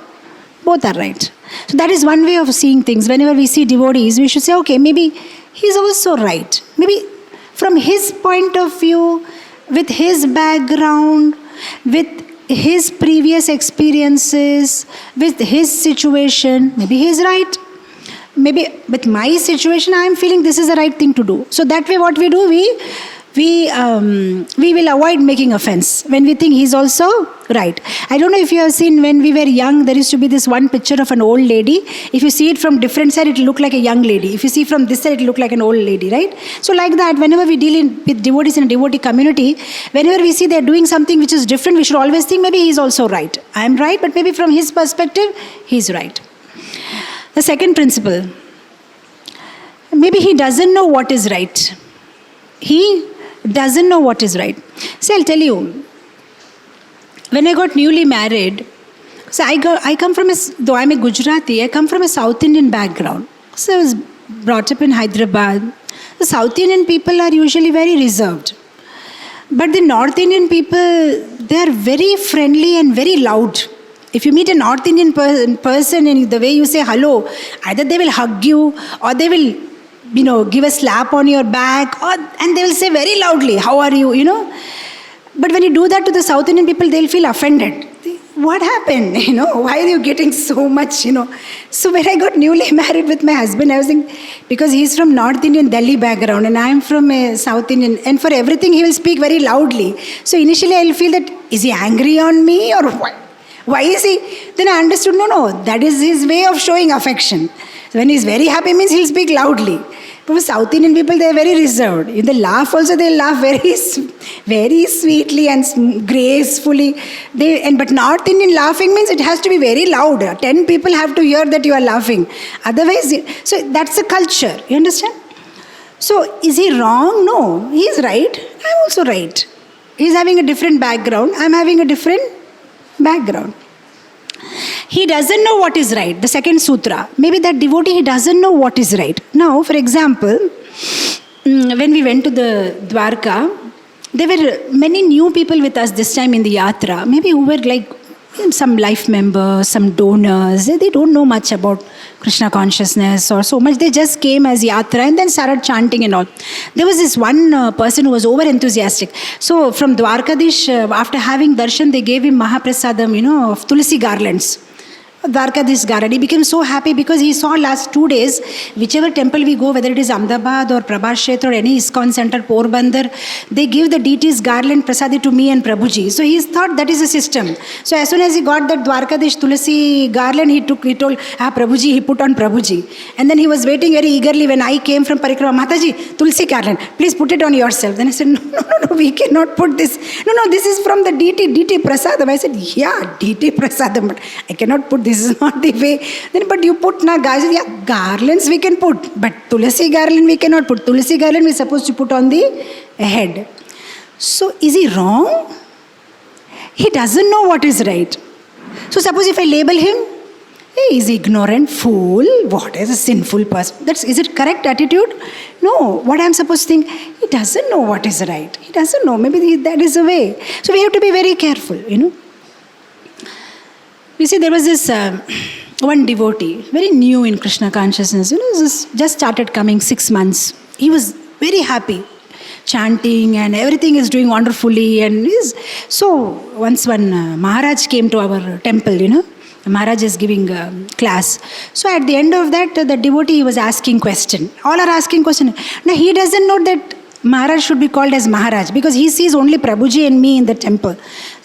Both are right. So that is one way of seeing things. Whenever we see devotees, we should say, okay, maybe he's also right. Maybe from his point of view, with his background, with his previous experiences, with his situation, maybe he's right. Maybe with my situation, I am feeling this is the right thing to do. So that way what we do, we we will avoid making offense when we think he's also right. I don't know if you have seen, when we were young, there used to be this one picture of an old lady. If you see it from different side, it will look like a young lady. If you see from this side, it will look like an old lady, right? So like that, whenever we deal with devotees in a devotee community, whenever we see they're doing something which is different, we should always think maybe he's also right. I'm right, but maybe from his perspective, he's right. The second principle, maybe he doesn't know what is right. He doesn't know what is right. See, I'll tell you, when I got newly married, so I come from though I'm a Gujarati, I come from a South Indian background. So I was brought up in Hyderabad. The South Indian people are usually very reserved. But the North Indian people, they are very friendly and very loud. If you meet a North Indian person and the way you say hello, either they will hug you or they will give a slap on your back, and they will say very loudly, how are you, But when you do that to the South Indian people, they'll feel offended. What happened? Why are you getting so much, So when I got newly married with my husband, I was thinking, because he's from North Indian Delhi background and I'm from a South Indian, and for everything he will speak very loudly. So initially I'll feel that, is he angry on me or what? Why is he? Then I understood, no, that is his way of showing affection. So when he's very happy means he'll speak loudly. But South Indian people, they're very reserved. If they laugh also, they laugh very sweetly and gracefully. But North Indian laughing means it has to be very loud. 10 people have to hear that you are laughing. Otherwise, so that's a culture. You understand? So is he wrong? No, he's right. I'm also right. He's having a different background. I'm having a different background. He doesn't know what is right. The second sutra. Maybe that devotee, he doesn't know what is right. Now, for example, when we went to the Dwarka, there were many new people with us this time in the yatra. Maybe who were like some life members, some donors. They don't know much about Krishna consciousness or so much. They just came as yatra and then started chanting and all. There was this one person who was over enthusiastic. So from Dwarkadish, after having darshan, they gave him Mahaprasadam, of Tulsi garlands. Dwarkadish garland. He became so happy because he saw last 2 days, whichever temple we go, whether it is Ahmedabad or Prabhat Kshetra or any ISKCON center, Porbandar, they give the deities garland prasadi to me and Prabhuji. So he thought that is a system. So as soon as he got that Dwarkadish Tulsi garland, he told, Prabhuji, he put on Prabhuji. And then he was waiting very eagerly when I came from Parikrama, Mataji, Tulsi garland, please put it on yourself. Then I said, no, we cannot put this. No, this is from the deity prasadam. I said, yeah, deity prasadam, but I cannot put this. This is not the way. Then, but you put garlands we can put, but Tulsi garland we cannot put. Tulsi garland we are supposed to put on the head. So is he wrong? He doesn't know what is right. So suppose if I label him, hey, he's ignorant, fool, what is a sinful person? Is it correct attitude? No. What I'm supposed to think, he doesn't know what is right. He doesn't know. Maybe that is the way. So we have to be very careful, You see, there was this one devotee, very new in Krishna consciousness, just started coming 6 months. He was very happy, chanting and everything is doing wonderfully. And so once one Maharaj came to our temple, Maharaj is giving a class. So at the end of that, the devotee was asking question. All are asking question. Now he doesn't know that Maharaj should be called as Maharaj because he sees only Prabhuji and me in the temple.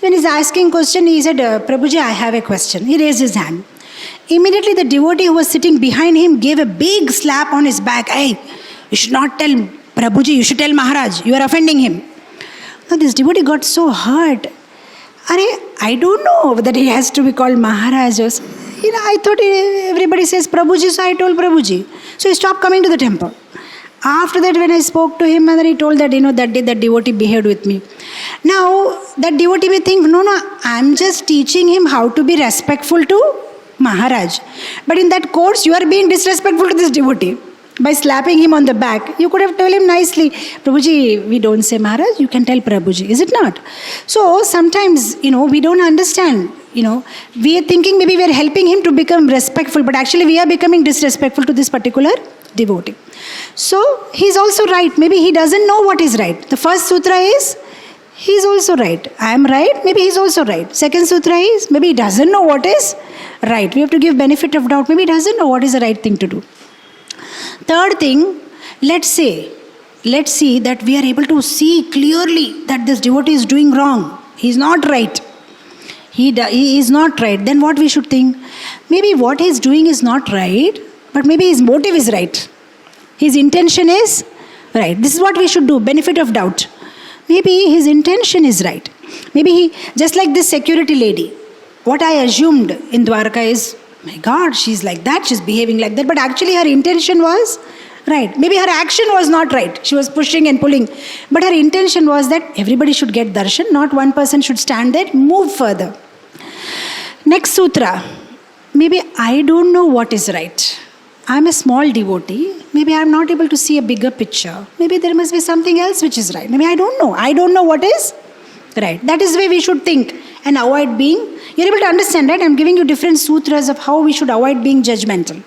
When he's asking question, he said, Prabhuji, I have a question. He raised his hand. Immediately the devotee who was sitting behind him gave a big slap on his back. Hey, you should not tell Prabhuji, you should tell Maharaj. You are offending him. Now this devotee got so hurt. I don't know that he has to be called Maharaj. I thought everybody says Prabhuji, so I told Prabhuji. So he stopped coming to the temple. After that, when I spoke to him, and then he told that, that day that devotee behaved with me. Now, that devotee may think, no, I'm just teaching him how to be respectful to Maharaj. But in that course, you are being disrespectful to this devotee. By slapping him on the back, you could have told him nicely, Prabhuji, we don't say Maharaj, you can tell Prabhuji. Is it not? So, sometimes, we don't understand. We are thinking maybe we are helping him to become respectful, but actually we are becoming disrespectful to this particular devotee. So, he's also right. Maybe he doesn't know what is right. The first sutra is, he's also right. I am right, maybe he's also right. Second sutra is, maybe he doesn't know what is right. We have to give benefit of doubt. Maybe he doesn't know what is the right thing to do. Third thing, let's say, let's see that we are able to see clearly that this devotee is doing wrong. He is not right. He is not right. Then what we should think? Maybe what he is doing is not right, but maybe his motive is right. His intention is right. This is what we should do. Benefit of doubt. Maybe his intention is right. Maybe he, just like this security lady, what I assumed in Dwarka is, my God, she's like that, she's behaving like that, but actually her intention was right. Maybe her action was not right. She was pushing and pulling. But her intention was that everybody should get darshan, not one person should stand there, move further. Next sutra. Maybe I don't know what is right. I'm a small devotee. Maybe I'm not able to see a bigger picture. Maybe there must be something else which is right. Maybe I don't know. I don't know what is right. That is the way we should think and avoid being. You're able to understand, right? I'm giving you different sutras of how we should avoid being judgmental.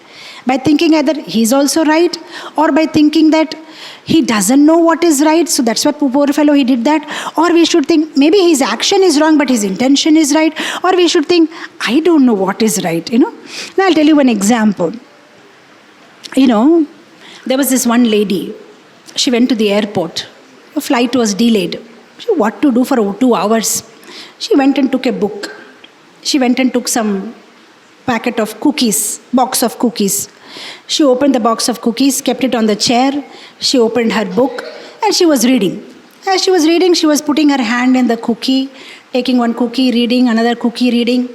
By thinking either he's also right, or by thinking that he doesn't know what is right, so that's what poor fellow, he did that. Or we should think maybe his action is wrong but his intention is right. Or we should think, I don't know what is right, Now I'll tell you one example. There was this one lady. She went to the airport. Her flight was delayed. She knew what to do for 2 hours. She went and took a book. She went and took some packet of cookies, box of cookies. She opened the box of cookies, kept it on the chair. She opened her book and she was reading. As she was reading, she was putting her hand in the cookie, taking one cookie, reading, another cookie, reading.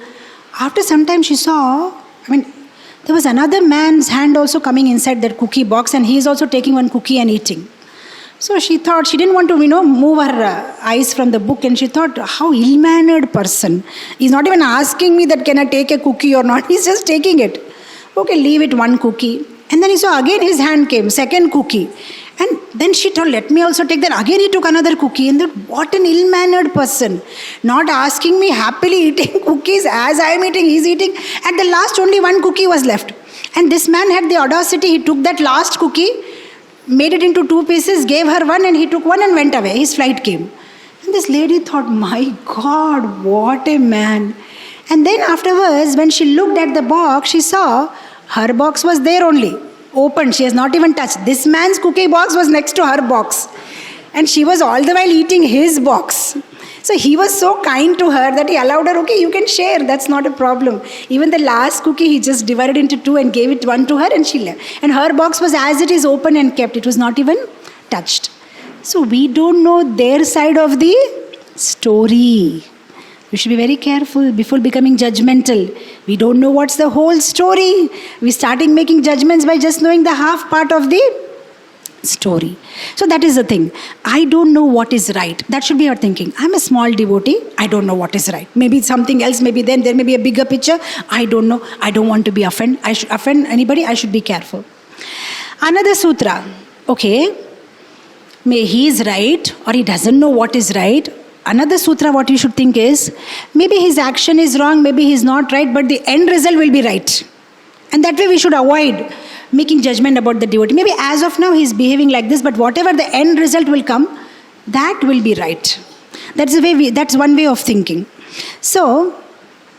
After some time she saw, there was another man's hand also coming inside that cookie box, and he is also taking one cookie and eating. So she thought, she didn't want to, move her eyes from the book, and she thought, how ill-mannered person. He's not even asking me that can I take a cookie or not. He's just taking it. Okay, leave it, one cookie. And then he saw again his hand came, second cookie. And then she told, let me also take that. Again he took another cookie. And then, what an ill-mannered person. Not asking me, happily eating cookies as I am eating, he's eating. At the last only one cookie was left. And this man had the audacity, he took that last cookie, made it into 2 pieces, gave her one, and he took one and went away. His flight came. And this lady thought, my God, what a man. And then afterwards, when she looked at the box, she saw her box was there only, opened. She has not even touched. This man's cookie box was next to her box. And she was all the while eating his box. So he was so kind to her that he allowed her, okay, you can share, that's not a problem. Even the last cookie, he just divided into 2 and gave it one to her, and she left. And her box was as it is, open and kept. It was not even touched. So we don't know their side of the story. We should be very careful before becoming judgmental. We don't know what's the whole story. We're starting making judgments by just knowing the half part of the story. So that is the thing. I don't know what is right. That should be our thinking. I'm a small devotee. I don't know what is right. Maybe something else, maybe then there may be a bigger picture. I don't know. I don't want to be offend. I should offend anybody. I should be careful. Another sutra. Okay. May he is right or he doesn't know what is right. Another sutra, what you should think is, maybe his action is wrong, maybe he's not right, but the end result will be right. And that way we should avoid making judgment about the devotee. Maybe as of now he's behaving like this, but whatever the end result will come, that will be right. That's the way that's one way of thinking. So,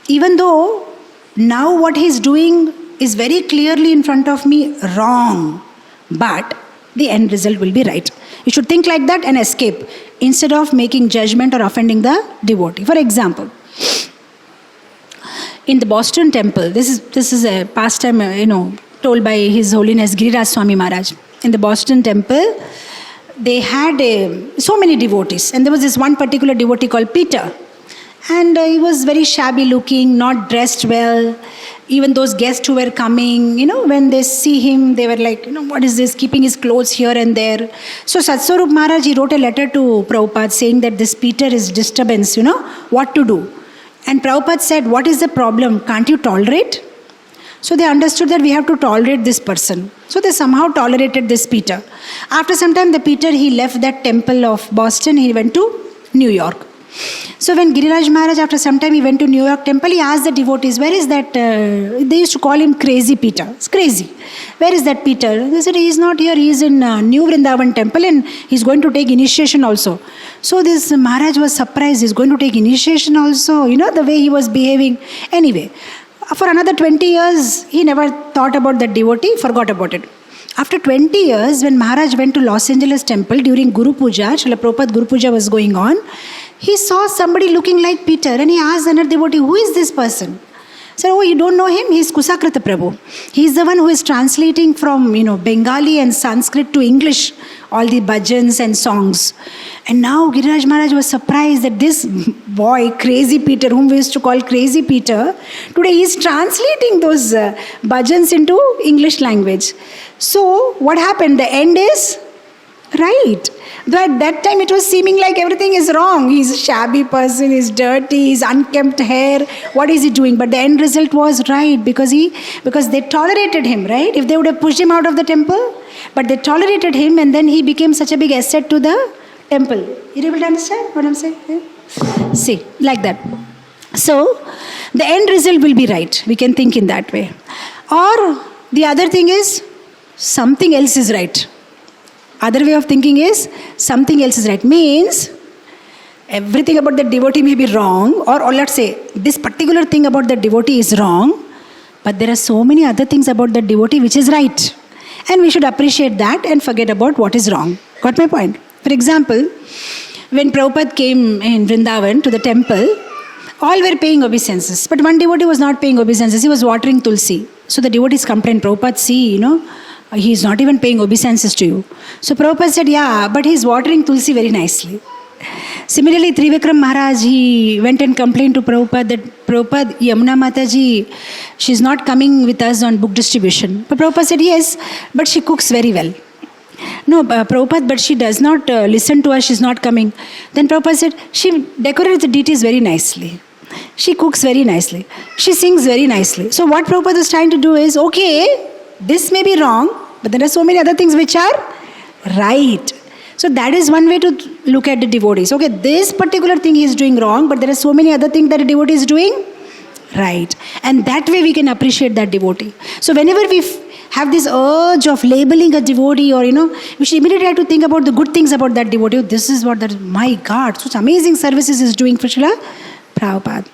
even though now what he's doing is very clearly in front of me wrong, but the end result will be right. You should think like that and escape instead of making judgment or offending the devotee. For example, in the Boston temple, this is a pastime, told by His Holiness Giriraj Swami Maharaj. In the Boston temple, they had so many devotees, and there was this one particular devotee called Peter, and he was very shabby looking, not dressed well. Even those guests who were coming, when they see him, they were like, what is this, keeping his clothes here and there. So Satswarup Maharaj, he wrote a letter to Prabhupada saying that this Peter is disturbance, what to do. And Prabhupada said, what is the problem? Can't you tolerate? So they understood that we have to tolerate this person. So they somehow tolerated this Peter. After some time, the Peter, he left that temple of Boston, he went to New York. So when Giriraj Maharaj, after some time, he went to New York temple, he asked the devotees, where is that, they used to call him Crazy Peter. It's crazy. Where is that Peter? They said, he is not here, he is in New Vrindavan temple and he's going to take initiation also. So this Maharaj was surprised, he's going to take initiation also, the way he was behaving. Anyway, for another 20 years, he never thought about that devotee, forgot about it. After 20 years, when Maharaj went to Los Angeles temple during Guru Puja, Srila Prabhupada Guru Puja was going on, he saw somebody looking like Peter and he asked another devotee, who is this person? He said, oh, you don't know him? He is Kusakrita Prabhu. He is the one who is translating from Bengali and Sanskrit to English, all the bhajans and songs. And now Giriraj Maharaj was surprised that this boy, Crazy Peter, whom we used to call Crazy Peter, today he is translating those bhajans into English language. So what happened? The end is right. Though at that time it was seeming like everything is wrong. He's a shabby person, he's dirty, he's unkempt hair. What is he doing? But the end result was right because they tolerated him, right? If they would have pushed him out of the temple, but they tolerated him and then he became such a big asset to the temple. You're able to understand what I'm saying? Yeah? See, like that. So, the end result will be right. We can think in that way. Or, the other thing is, something else is right. Other way of thinking is, something else is right. Means, everything about the devotee may be wrong, or let's say, this particular thing about the devotee is wrong, but there are so many other things about the devotee which is right. And we should appreciate that and forget about what is wrong. Got my point? For example, when Prabhupada came in Vrindavan to the temple, all were paying obeisances. But one devotee was not paying obeisances. He was watering tulsi. So the devotees complained, Prabhupada, see, he is not even paying obeisances to you. So Prabhupada said, yeah, but he is watering tulsi very nicely. Similarly, Trivikram Maharaj, he went and complained to Prabhupada that, Prabhupada, Yamuna Mataji, she is not coming with us on book distribution. But Prabhupada said, yes, but she cooks very well. No, Prabhupada, but she does not listen to us, she is not coming. Then Prabhupada said, she decorates the deities very nicely. She cooks very nicely. She sings very nicely. So what Prabhupada is trying to do is, okay, this may be wrong, but there are so many other things which are right. So that is one way to look at the devotees. Okay, this particular thing he is doing wrong, but there are so many other things that the devotee is doing right. And that way we can appreciate that devotee. So whenever we have this urge of labeling a devotee or, we should immediately have to think about the good things about that devotee. This is what my God, such amazing services is doing for Srila Prabhupada.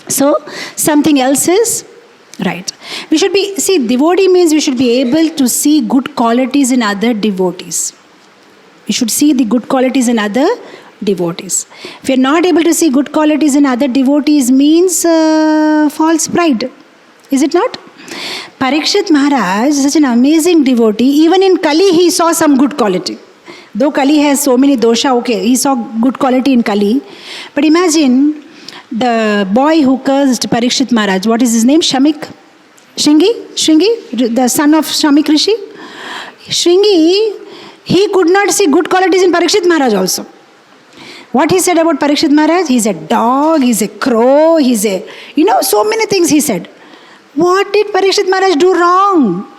So something else is right. We should devotee means we should be able to see good qualities in other devotees. We should see the good qualities in other devotees. If we are not able to see good qualities in other devotees means false pride. Is it not? Parikshit Maharaj is such an amazing devotee. Even in Kali he saw some good quality. Though Kali has so many dosha, okay, he saw good quality in Kali. But imagine the boy who cursed Parikshit Maharaj. What is his name? Shringi, the son of Shamik Rishi. Shringi, he could not see good qualities in Parikshit Maharaj also. What he said about Parikshit Maharaj? He's a dog, he's a crow, he's a, so many things he said. What did Parikshit Maharaj do wrong?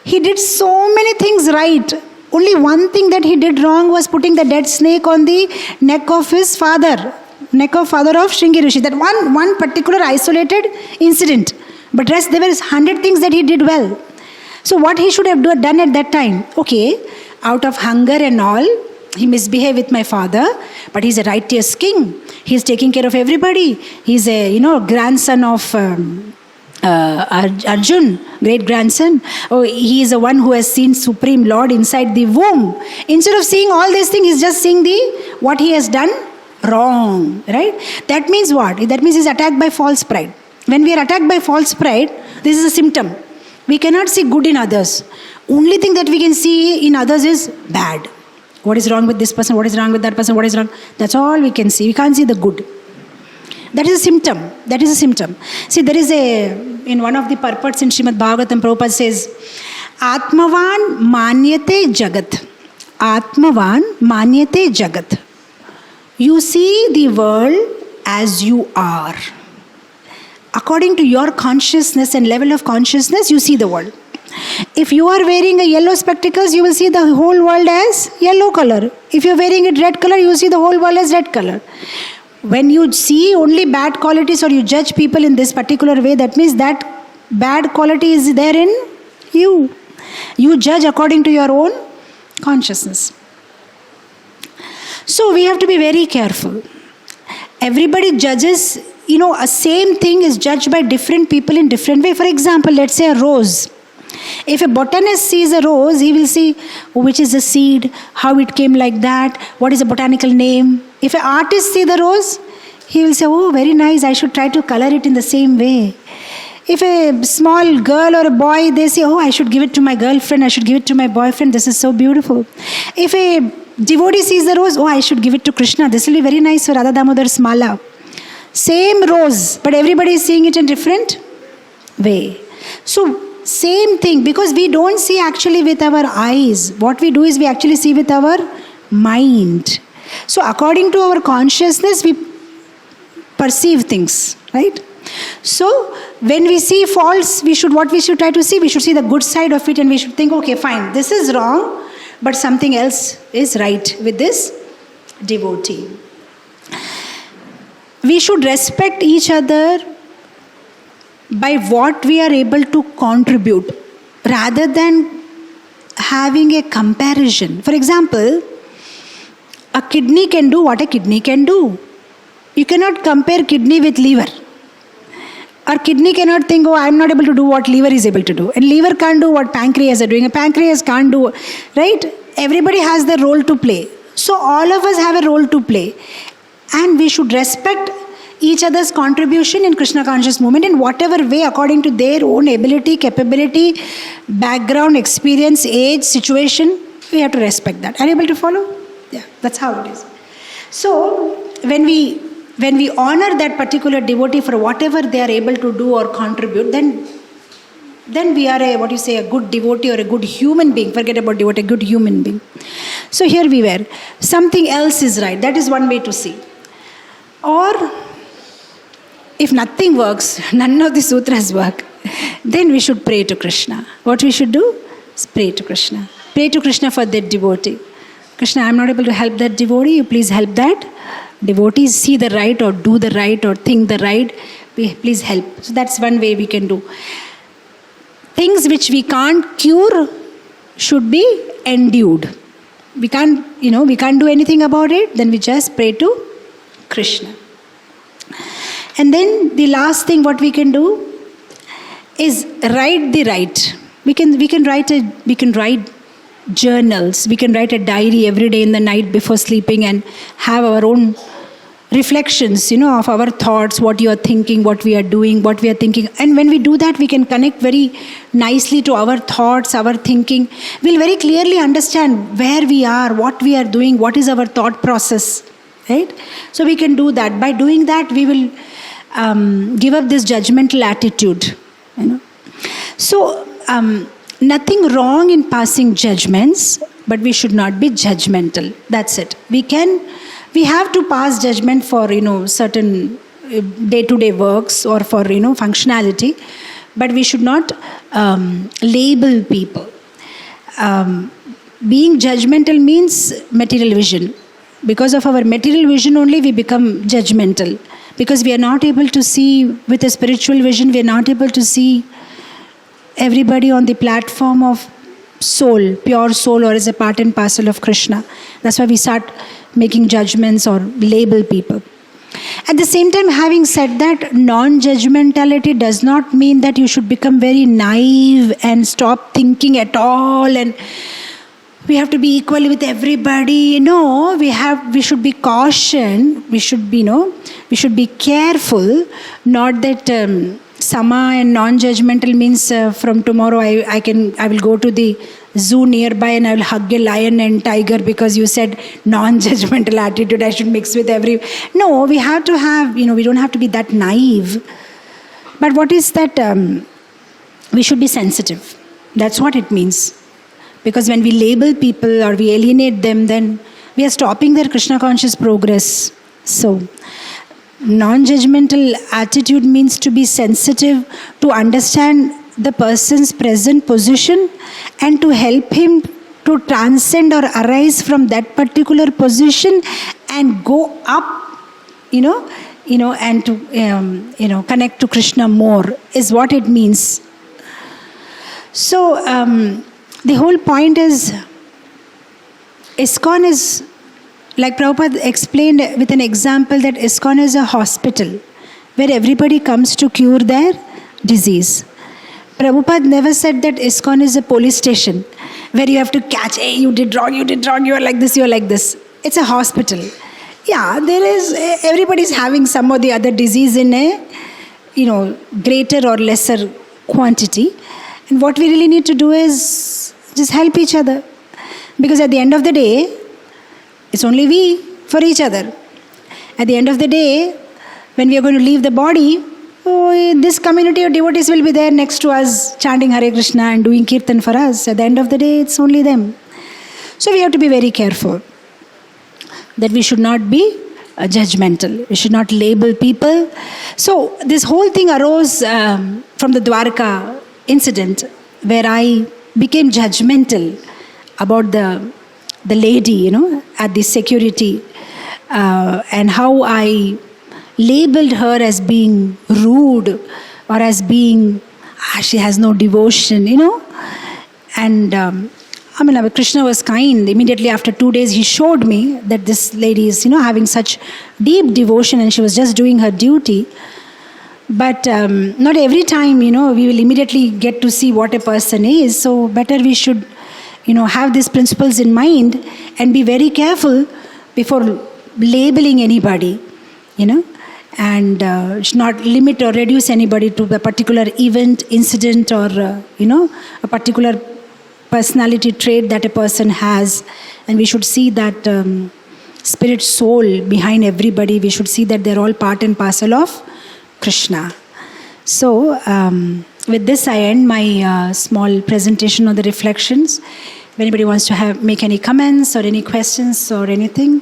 He did so many things right. Only one thing that he did wrong was putting the dead snake on the neck of his father. Neck of father of Shringi Rishi. That one particular isolated incident. But rest there were 100 things that he did well. So what he should have done at that time? Okay, out of hunger and all, he misbehaved with my father, but he's a righteous king. He's taking care of everybody. He's a, grandson of Arjun, great grandson. Oh, he is the one who has seen Supreme Lord inside the womb. Instead of seeing all these things, he's just seeing what he has done wrong, right? That means what? That means he's attacked by false pride. When we are attacked by false pride, this is a symptom. We cannot see good in others. Only thing that we can see in others is bad. What is wrong with this person? What is wrong with that person? What is wrong? That's all we can see. We can't see the good. That is a symptom. That is a symptom. See, there is in one of the purports in Srimad Bhagavatam, Prabhupada says, Atmavan manyate jagat. Atmavan manyate jagat. You see the world as you are. According to your consciousness and level of consciousness, you see the world. If you are wearing a yellow spectacles, you will see the whole world as yellow color. If you are wearing a red color, you will see the whole world as red color. When you see only bad qualities or you judge people in this particular way, that means that bad quality is there in you. You judge according to your own consciousness. So we have to be very careful. Everybody judges, a same thing is judged by different people in different way. For example, let's say a rose. If a botanist sees a rose, he will see which is the seed, how it came like that, what is the botanical name. If an artist sees the rose, he will say, oh, very nice, I should try to color it in the same way. If a small girl or a boy, they say, oh, I should give it to my girlfriend, I should give it to my boyfriend, this is so beautiful. If a devotee sees the rose, oh, I should give it to Krishna, this will be very nice for Radha Damodar's mala. Same rose, but everybody is seeing it in different way. So, same thing, because we don't see actually with our eyes. What we do is we actually see with our mind. So, according to our consciousness, we perceive things, right? So, when we see faults, what we should try to see? We should see the good side of it, and we should think, okay, fine, this is wrong, but something else is right with this devotee. We should respect each other by what we are able to contribute, rather than having a comparison. For example, a kidney can do what a kidney can do. You cannot compare kidney with liver. Or kidney cannot think, oh, I am not able to do what liver is able to do. And liver can't do what pancreas are doing. And pancreas can't do, right? Everybody has their role to play. So all of us have a role to play. And we should respect each other's contribution in Krishna conscious movement in whatever way, according to their own ability, capability, background, experience, age, situation. We have to respect that. Are you able to follow? Yeah, that's how it is. So when we honor that particular devotee for whatever they are able to do or contribute, then we are a good devotee or a good human being. Forget about devotee, a good human being. So here we were. Something else is right. That is one way to see. Or if nothing works, none of the sutras work, then we should pray to Krishna. What we should do is pray to Krishna. Pray to Krishna for that devotee. Krishna, I am not able to help that devotee. You please help that devotee see the right or do the right or think the right. Please help. So that's one way we can do. Things which we can't cure should be endured. We can't do anything about it. Then we just pray to Krishna. And then the last thing what we can do is write the right. We can write journals. We can write a diary every day in the night before sleeping and have our own reflections, of our thoughts, what you are thinking, what we are doing, what we are thinking. And when we do that, we can connect very nicely to our thoughts, our thinking. We'll very clearly understand where we are, what we are doing, what is our thought process, right? So we can do that. By doing that, we will give up this judgmental attitude. So, nothing wrong in passing judgments, but we should not be judgmental. That's it. We have to pass judgment for, certain day-to-day works or for, functionality, but we should not label people. Being judgmental means material vision. Because of our material vision only, we become judgmental. Because we are not able to see with a spiritual vision, we are not able to see everybody on the platform of soul, pure soul, or as a part and parcel of Krishna. That's why we start making judgments or label people. At the same time, having said that, non-judgmentality does not mean that you should become very naive and stop thinking at all and we have to be equal with everybody. No, we should be cautioned. We should be careful. Not that sama and non-judgmental means from tomorrow I will go to the zoo nearby and I will hug a lion and tiger because you said non-judgmental attitude. I should mix with No, we have to have, we don't have to be that naive. But what is that? We should be sensitive. That's what it means. Because when we label people or we alienate them, then we are stopping their Krishna conscious progress. So, non-judgmental attitude means to be sensitive, to understand the person's present position and to help him to transcend or arise from that particular position and go up, and to, connect to Krishna more is what it means. So, the whole point is, ISKCON is, like Prabhupada explained with an example, that ISKCON is a hospital where everybody comes to cure their disease. Prabhupada never said that ISKCON is a police station where you have to catch, hey, you did wrong, you are like this, you are like this. It's a hospital. Yeah, everybody's having some or the other disease in a, greater or lesser quantity. And what we really need to do is just help each other. Because at the end of the day, it's only we for each other. At the end of the day, when we are going to leave the body, this community of devotees will be there next to us, chanting Hare Krishna and doing Kirtan for us. At the end of the day, it's only them. So we have to be very careful that we should not be judgmental. We should not label people. So this whole thing arose from the Dwarka incident where I became judgmental about the lady, at the security and how I labeled her as being rude or as being, she has no devotion, And Krishna was kind. Immediately after 2 days, he showed me that this lady is, having such deep devotion and she was just doing her duty. But not every time, we will immediately get to see what a person is. So better we should, have these principles in mind and be very careful before labeling anybody, and should not limit or reduce anybody to a particular event, incident, or, a particular personality trait that a person has. And we should see that spirit soul behind everybody. We should see that they're all part and parcel of Krishna. So, with this I end my small presentation on the reflections. If anybody wants to make any comments or any questions or anything,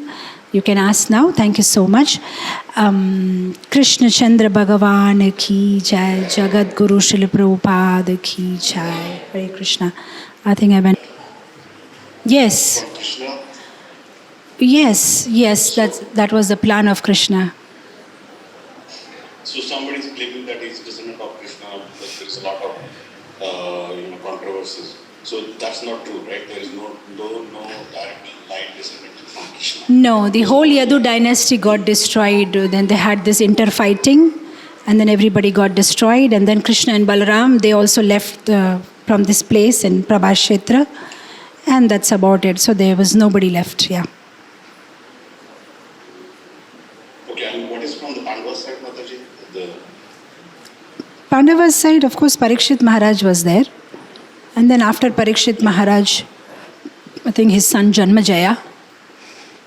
you can ask now. Thank you so much. Krishna Chandra Bhagavan ki jai, Jagat Guru Srila Prabhupada ki jai. Hare Krishna. I think I went. Yes. Yes, that was the plan of Krishna. So somebody is claiming that he's descendant of Krishna, that there is a lot of controversies. So that's not true, right? There is no direct line descendant from Krishna. No, the whole Yadu dynasty got destroyed. Then they had this interfighting, and then everybody got destroyed. And then Krishna and Balaram, they also left from this place in Prabhashetra, and that's about it. So there was nobody left. Yeah. Okay, and what is from the Pandava side, Mataji? Pandava's side, of course, Parikshit Maharaj was there. And then after Parikshit Maharaj, I think his son Janmajaya.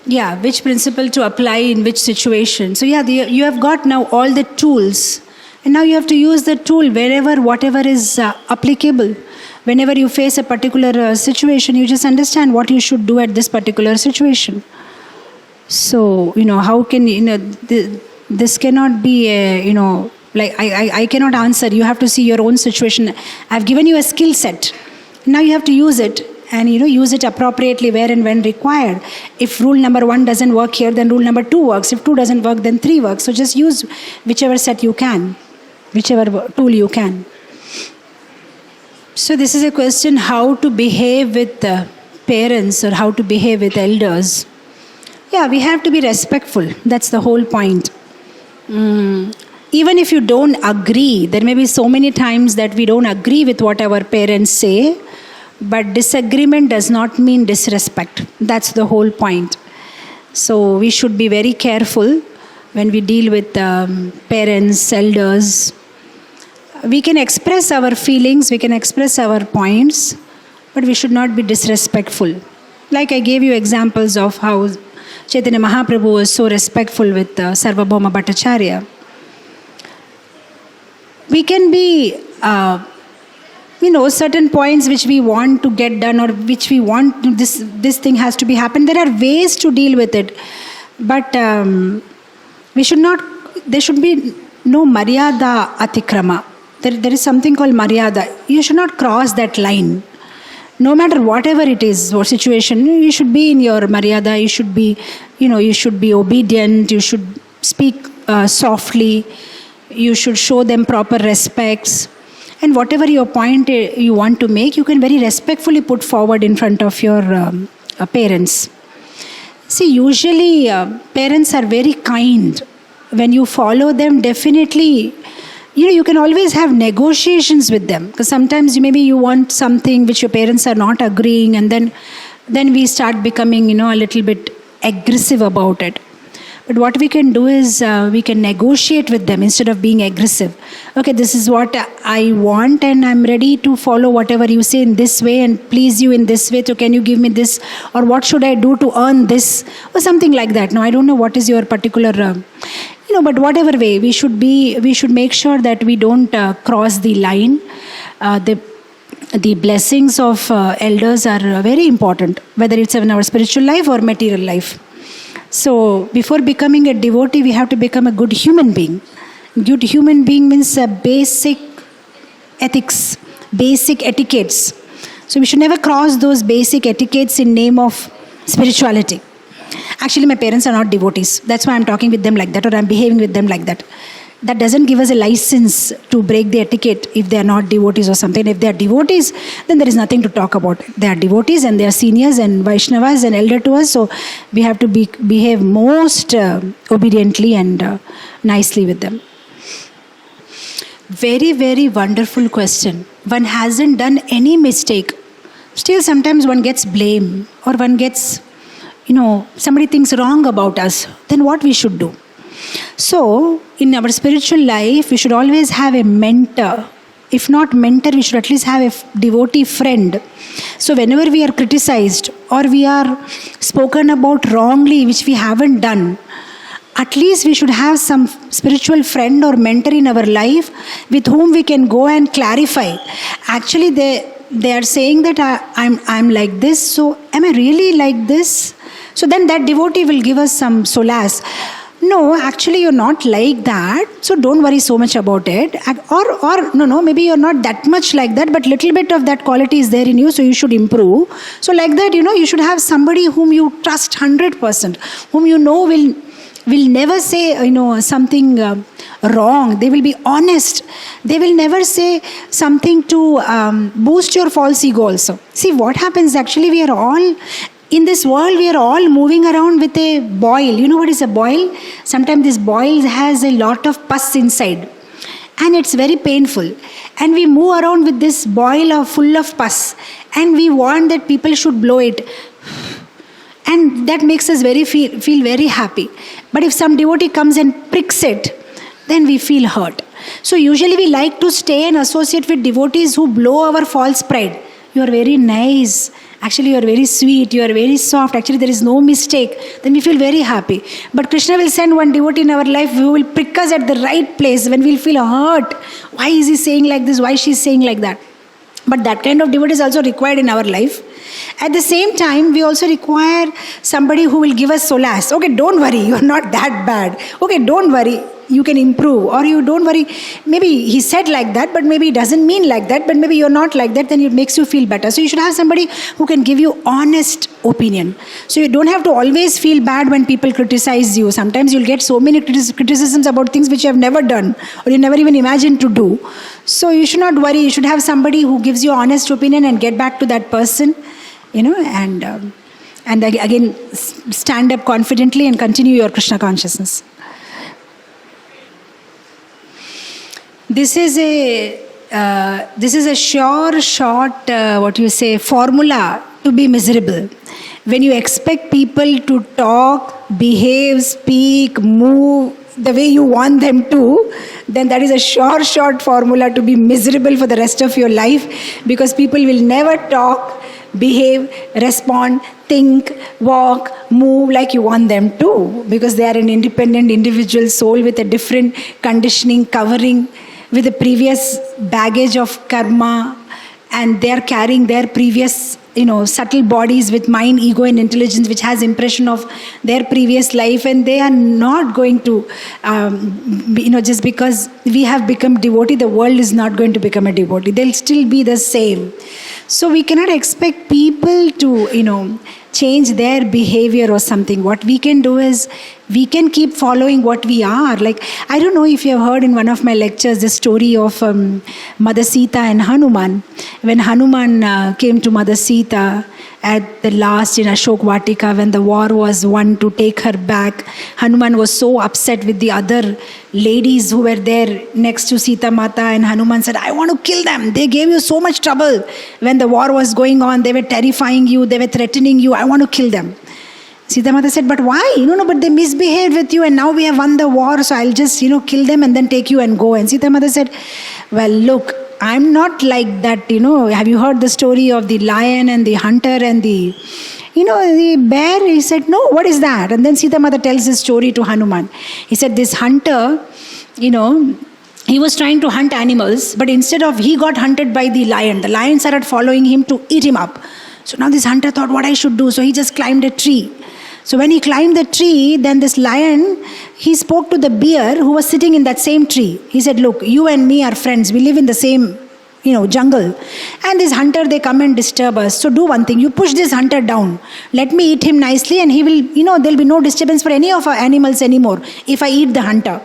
Yeah, which principle to apply in which situation. So yeah, you have got now all the tools. And now you have to use the tool wherever, whatever is applicable. Whenever you face a particular situation, you just understand what you should do at this particular situation. So, how can, this cannot be a, like I cannot answer. You have to see your own situation. I've given you a skill set. Now you have to use it and, use it appropriately where and when required. If rule number 1 doesn't work here, then rule number 2 works. If 2 doesn't work, then 3 works. So just use whichever set you can, whichever tool you can. So this is a question how to behave with parents or how to behave with elders. Yeah, we have to be respectful. That's the whole point. Even if you don't agree, there may be so many times that we don't agree with what our parents say, but disagreement does not mean disrespect. That's the whole point. So we should be very careful when we deal with parents, elders. We can express our feelings, we can express our points, but we should not be disrespectful. Like I gave you examples of how Chaitanya Mahaprabhu was so respectful with Sarvabhauma Bhattacharya. We can be, certain points which we want to get done or which we want, this thing has to be happened. There are ways to deal with it. But there should be no Maryada Atikrama. There is something called Maryada. You should not cross that line. No matter whatever it is or situation, you should be in your Maryada. You should be, you should be obedient. You should speak softly. You should show them proper respects. And whatever your point you want to make, you can very respectfully put forward in front of your parents. See, usually parents are very kind. When you follow them, definitely you can always have negotiations with them, because sometimes maybe you want something which your parents are not agreeing, and then we start becoming a little bit aggressive about it. But what we can do is we can negotiate with them instead of being aggressive. Okay, this is what I want, and I'm ready to follow whatever you say in this way and please you in this way. So can you give me this, or what should I do to earn this, or something like that. No, I don't know what is your particular but whatever way, we should make sure that we don't cross the line. The blessings of elders are very important, whether it's in our spiritual life or material life. So before becoming a devotee, we have to become a good human being. Good human being means basic ethics, basic etiquettes. So we should never cross those basic etiquettes in name of spirituality. Actually, my parents are not devotees. That's why I'm talking with them like that, or I'm behaving with them like that. That doesn't give us a license to break the etiquette if they are not devotees or something. If they are devotees, then there is nothing to talk about. They are devotees and they are seniors and Vaishnavas and elder to us. So we have to behave most obediently and nicely with them. Very, very wonderful question. One hasn't done any mistake. Still sometimes one gets blame, or one gets, somebody thinks wrong about us. Then what we should do? So, in our spiritual life, we should always have a mentor. If not mentor, we should at least have a devotee friend. So, whenever we are criticized or we are spoken about wrongly, which we haven't done, at least we should have some spiritual friend or mentor in our life with whom we can go and clarify. Actually, they are saying that I'm like this, so am I really like this? So then that devotee will give us some solace. No, actually you're not like that, so don't worry so much about it. Or no, maybe you're not that much like that, but little bit of that quality is there in you, so you should improve. So like that, you should have somebody whom you trust 100%, whom will never say something wrong. They will be honest. They will never say something to boost your false ego also. See what happens, actually we are all in this world, we are all moving around with a boil. You know what is a boil? Sometimes this boil has a lot of pus inside and it's very painful. And we move around with this boil full of pus, and we want that people should blow it. And that makes us feel very happy. But if some devotee comes and pricks it, then we feel hurt. So usually we like to stay and associate with devotees who blow our false pride. You are very nice. Actually, you are very sweet. You are very soft. Actually, there is no mistake. Then we feel very happy. But Krishna will send one devotee in our life who will prick us at the right place when we will feel hurt. Why is he saying like this? Why she is saying like that? But that kind of devotee is also required in our life. At the same time, we also require somebody who will give us solace. Okay, don't worry, you are not that bad. Okay, don't worry, you can improve. Or you don't worry, maybe he said like that, but maybe he doesn't mean like that, but maybe you're not like that, then it makes you feel better. So you should have somebody who can give you honest opinion. So you don't have to always feel bad when people criticize you. Sometimes you'll get so many criticisms about things which you have never done or you never even imagined to do. So you should not worry. You should have somebody who gives you honest opinion and get back to that person, and again stand up confidently and continue your Krishna consciousness. This is a short formula to be miserable. When you expect people to talk, behave, speak, move the way you want them to, then that is a short formula to be miserable for the rest of your life, because people will never talk, behave, respond, think, walk, move like you want them to, because they are an independent individual soul with a different conditioning, covering, with a previous baggage of karma, and they are carrying their previous subtle bodies with mind, ego and intelligence, which has impression of their previous life, and they are not going to just because we have become devotee, the world is not going to become a devotee. They'll still be the same. So we cannot expect people to change their behavior or something. What we can do is we can keep following what we are. Like, I don't know if you have heard in one of my lectures the story of Mother Sita and Hanuman. When Hanuman came to Mother Sita at the last in Ashok Vatika, when the war was won to take her back, Hanuman was so upset with the other ladies who were there next to Sita Mata, and Hanuman said, I want to kill them. They gave you so much trouble when the war was going on. They were terrifying you. They were threatening you. I want to kill them. Sita Mata said, but why? No, but they misbehaved with you and now we have won the war, so I'll just, kill them and then take you and go. And Sita Mata said, well, look, I'm not like that, Have you heard the story of the lion and the hunter and the bear? He said, no, what is that? And then Sita Mata tells this story to Hanuman. He said, this hunter, he was trying to hunt animals, but instead of, he got hunted by the lion started following him to eat him up. So now this hunter thought what I should do. So he just climbed a tree. So when he climbed the tree, then this lion, he spoke to the bear who was sitting in that same tree. He said, look, you and me are friends. We live in the same, jungle. And this hunter, they come and disturb us. So do one thing. You push this hunter down. Let me eat him nicely and he will, there'll be no disturbance for any of our animals anymore if I eat the hunter.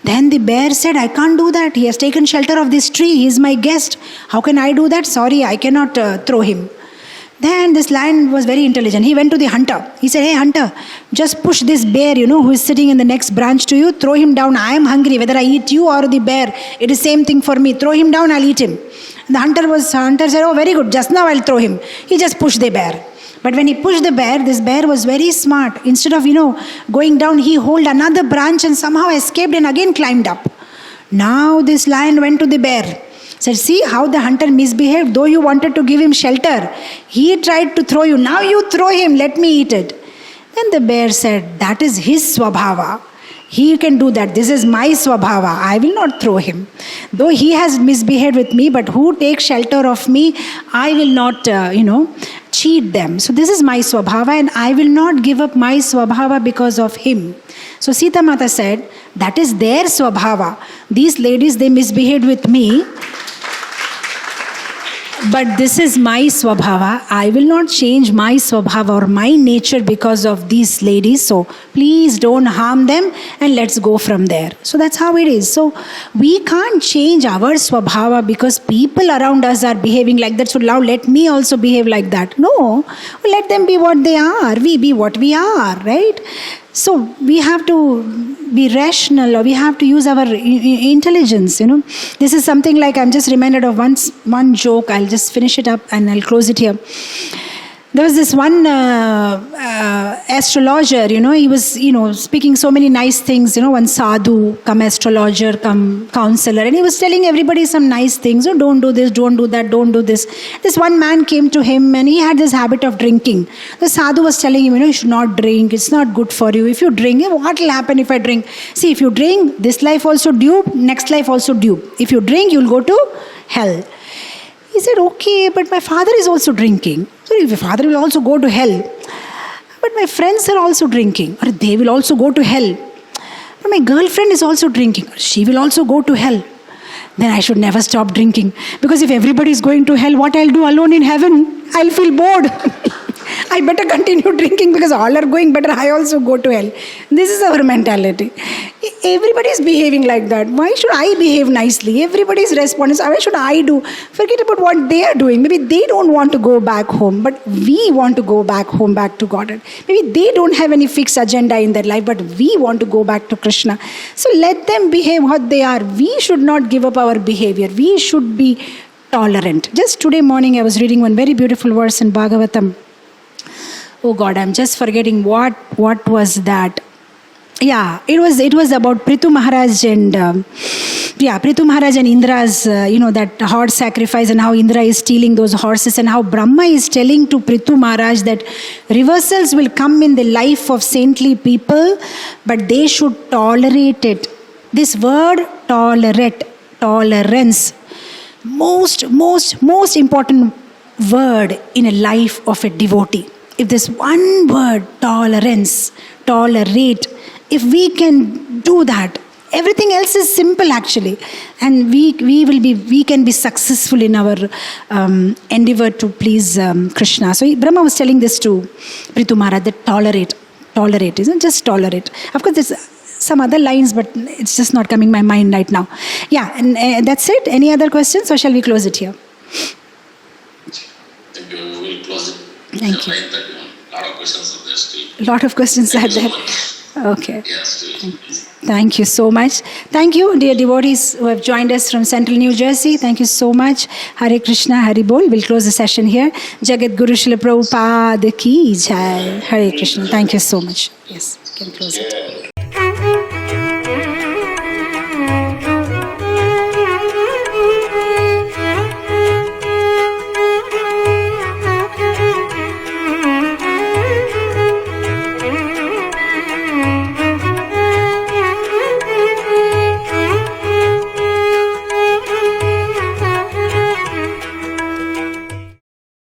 Then the bear said, I can't do that. He has taken shelter of this tree. He is my guest. How can I do that? Sorry, I cannot throw him. Then this lion was very intelligent. He went to the hunter. He said, hey hunter, just push this bear, who is sitting in the next branch to you. Throw him down. I am hungry. Whether I eat you or the bear, it is same thing for me. Throw him down, I'll eat him. The hunter said, oh, very good. Just now I'll throw him. He just pushed the bear. But when he pushed the bear, this bear was very smart. Instead of, going down, he held another branch and somehow escaped and again climbed up. Now this lion went to the bear. Said, see how the hunter misbehaved. Though you wanted to give him shelter, he tried to throw you. Now you throw him, let me eat it. Then the bear said, that is his swabhava. He can do that. This is my swabhava. I will not throw him. Though he has misbehaved with me, but who takes shelter of me, I will not, cheat them. So this is my swabhava and I will not give up my swabhava because of him. So Sita Mata said, that is their swabhava. These ladies, they misbehaved with me. But this is my swabhava. I will not change my swabhava or my nature because of these ladies. So please don't harm them and let's go from there. So that's how it is. So we can't change our swabhava because people around us are behaving like that. So now let me also behave like that. No, let them be what they are. We be what we are, right? So we have to be rational, or we have to use our intelligence, This is something like, I'm just reminded of one joke. I'll just finish it up and I'll close it here. There was this one astrologer, he was, speaking so many nice things, one sadhu, come astrologer, come counselor, and he was telling everybody some nice things. Oh, don't do this, don't do that, don't do this. This one man came to him and he had this habit of drinking. The sadhu was telling him, you should not drink, it's not good for you. If you drink, what will happen if I drink? See, if you drink, this life also dupe, next life also dupe. If you drink, you'll go to hell. He said, okay, but my father is also drinking. So if your father will also go to hell. But my friends are also drinking, or they will also go to hell. But my girlfriend is also drinking, she will also go to hell. Then I should never stop drinking. Because if everybody is going to hell, what I'll do alone in heaven? I'll feel bored. I better continue drinking because all are going, better I also go to hell. This is our mentality. Everybody is behaving like that. Why should I behave nicely? Everybody is responsible. Why should I do? Forget about what they are doing. Maybe they don't want to go back home, but we want to go back home, back to God. Maybe they don't have any fixed agenda in their life, but we want to go back to Krishna. So let them behave what they are. We should not give up our behavior. We should be tolerant. Just today morning I was reading one very beautiful verse in Bhagavatam. Oh God, I'm just forgetting what was that. Yeah, it was about Prithu Maharaj and Prithu Maharaj and Indra's that horse sacrifice, and how Indra is stealing those horses, and how Brahma is telling to Prithu Maharaj that reversals will come in the life of saintly people, but they should tolerate it. This word tolerate, tolerance, most important word in a life of a devotee. If this one word, tolerance, tolerate, if we can do that, everything else is simple actually, and we can be successful in our endeavor to please Krishna. So Brahma was telling this to Prithu Maharaj, that tolerate, isn't it? Just tolerate. Of course, there's some other lines, but it's just not coming my mind right now. Yeah, and that's it. Any other questions, or shall we close it here? Thank you. We will close it. Thank you. Like that, a lot of questions are there still. A lot of questions Thank are you so there. much. Okay. Yeah, still. Thank you so much. Thank you, dear devotees who have joined us from Central New Jersey. Thank you so much. Hare Krishna, Hari Bol. We'll close the session here. Jagat Guru Srila Prabhupada ki jai. Hare Krishna. Thank you so much. Yes, can close it. Yeah.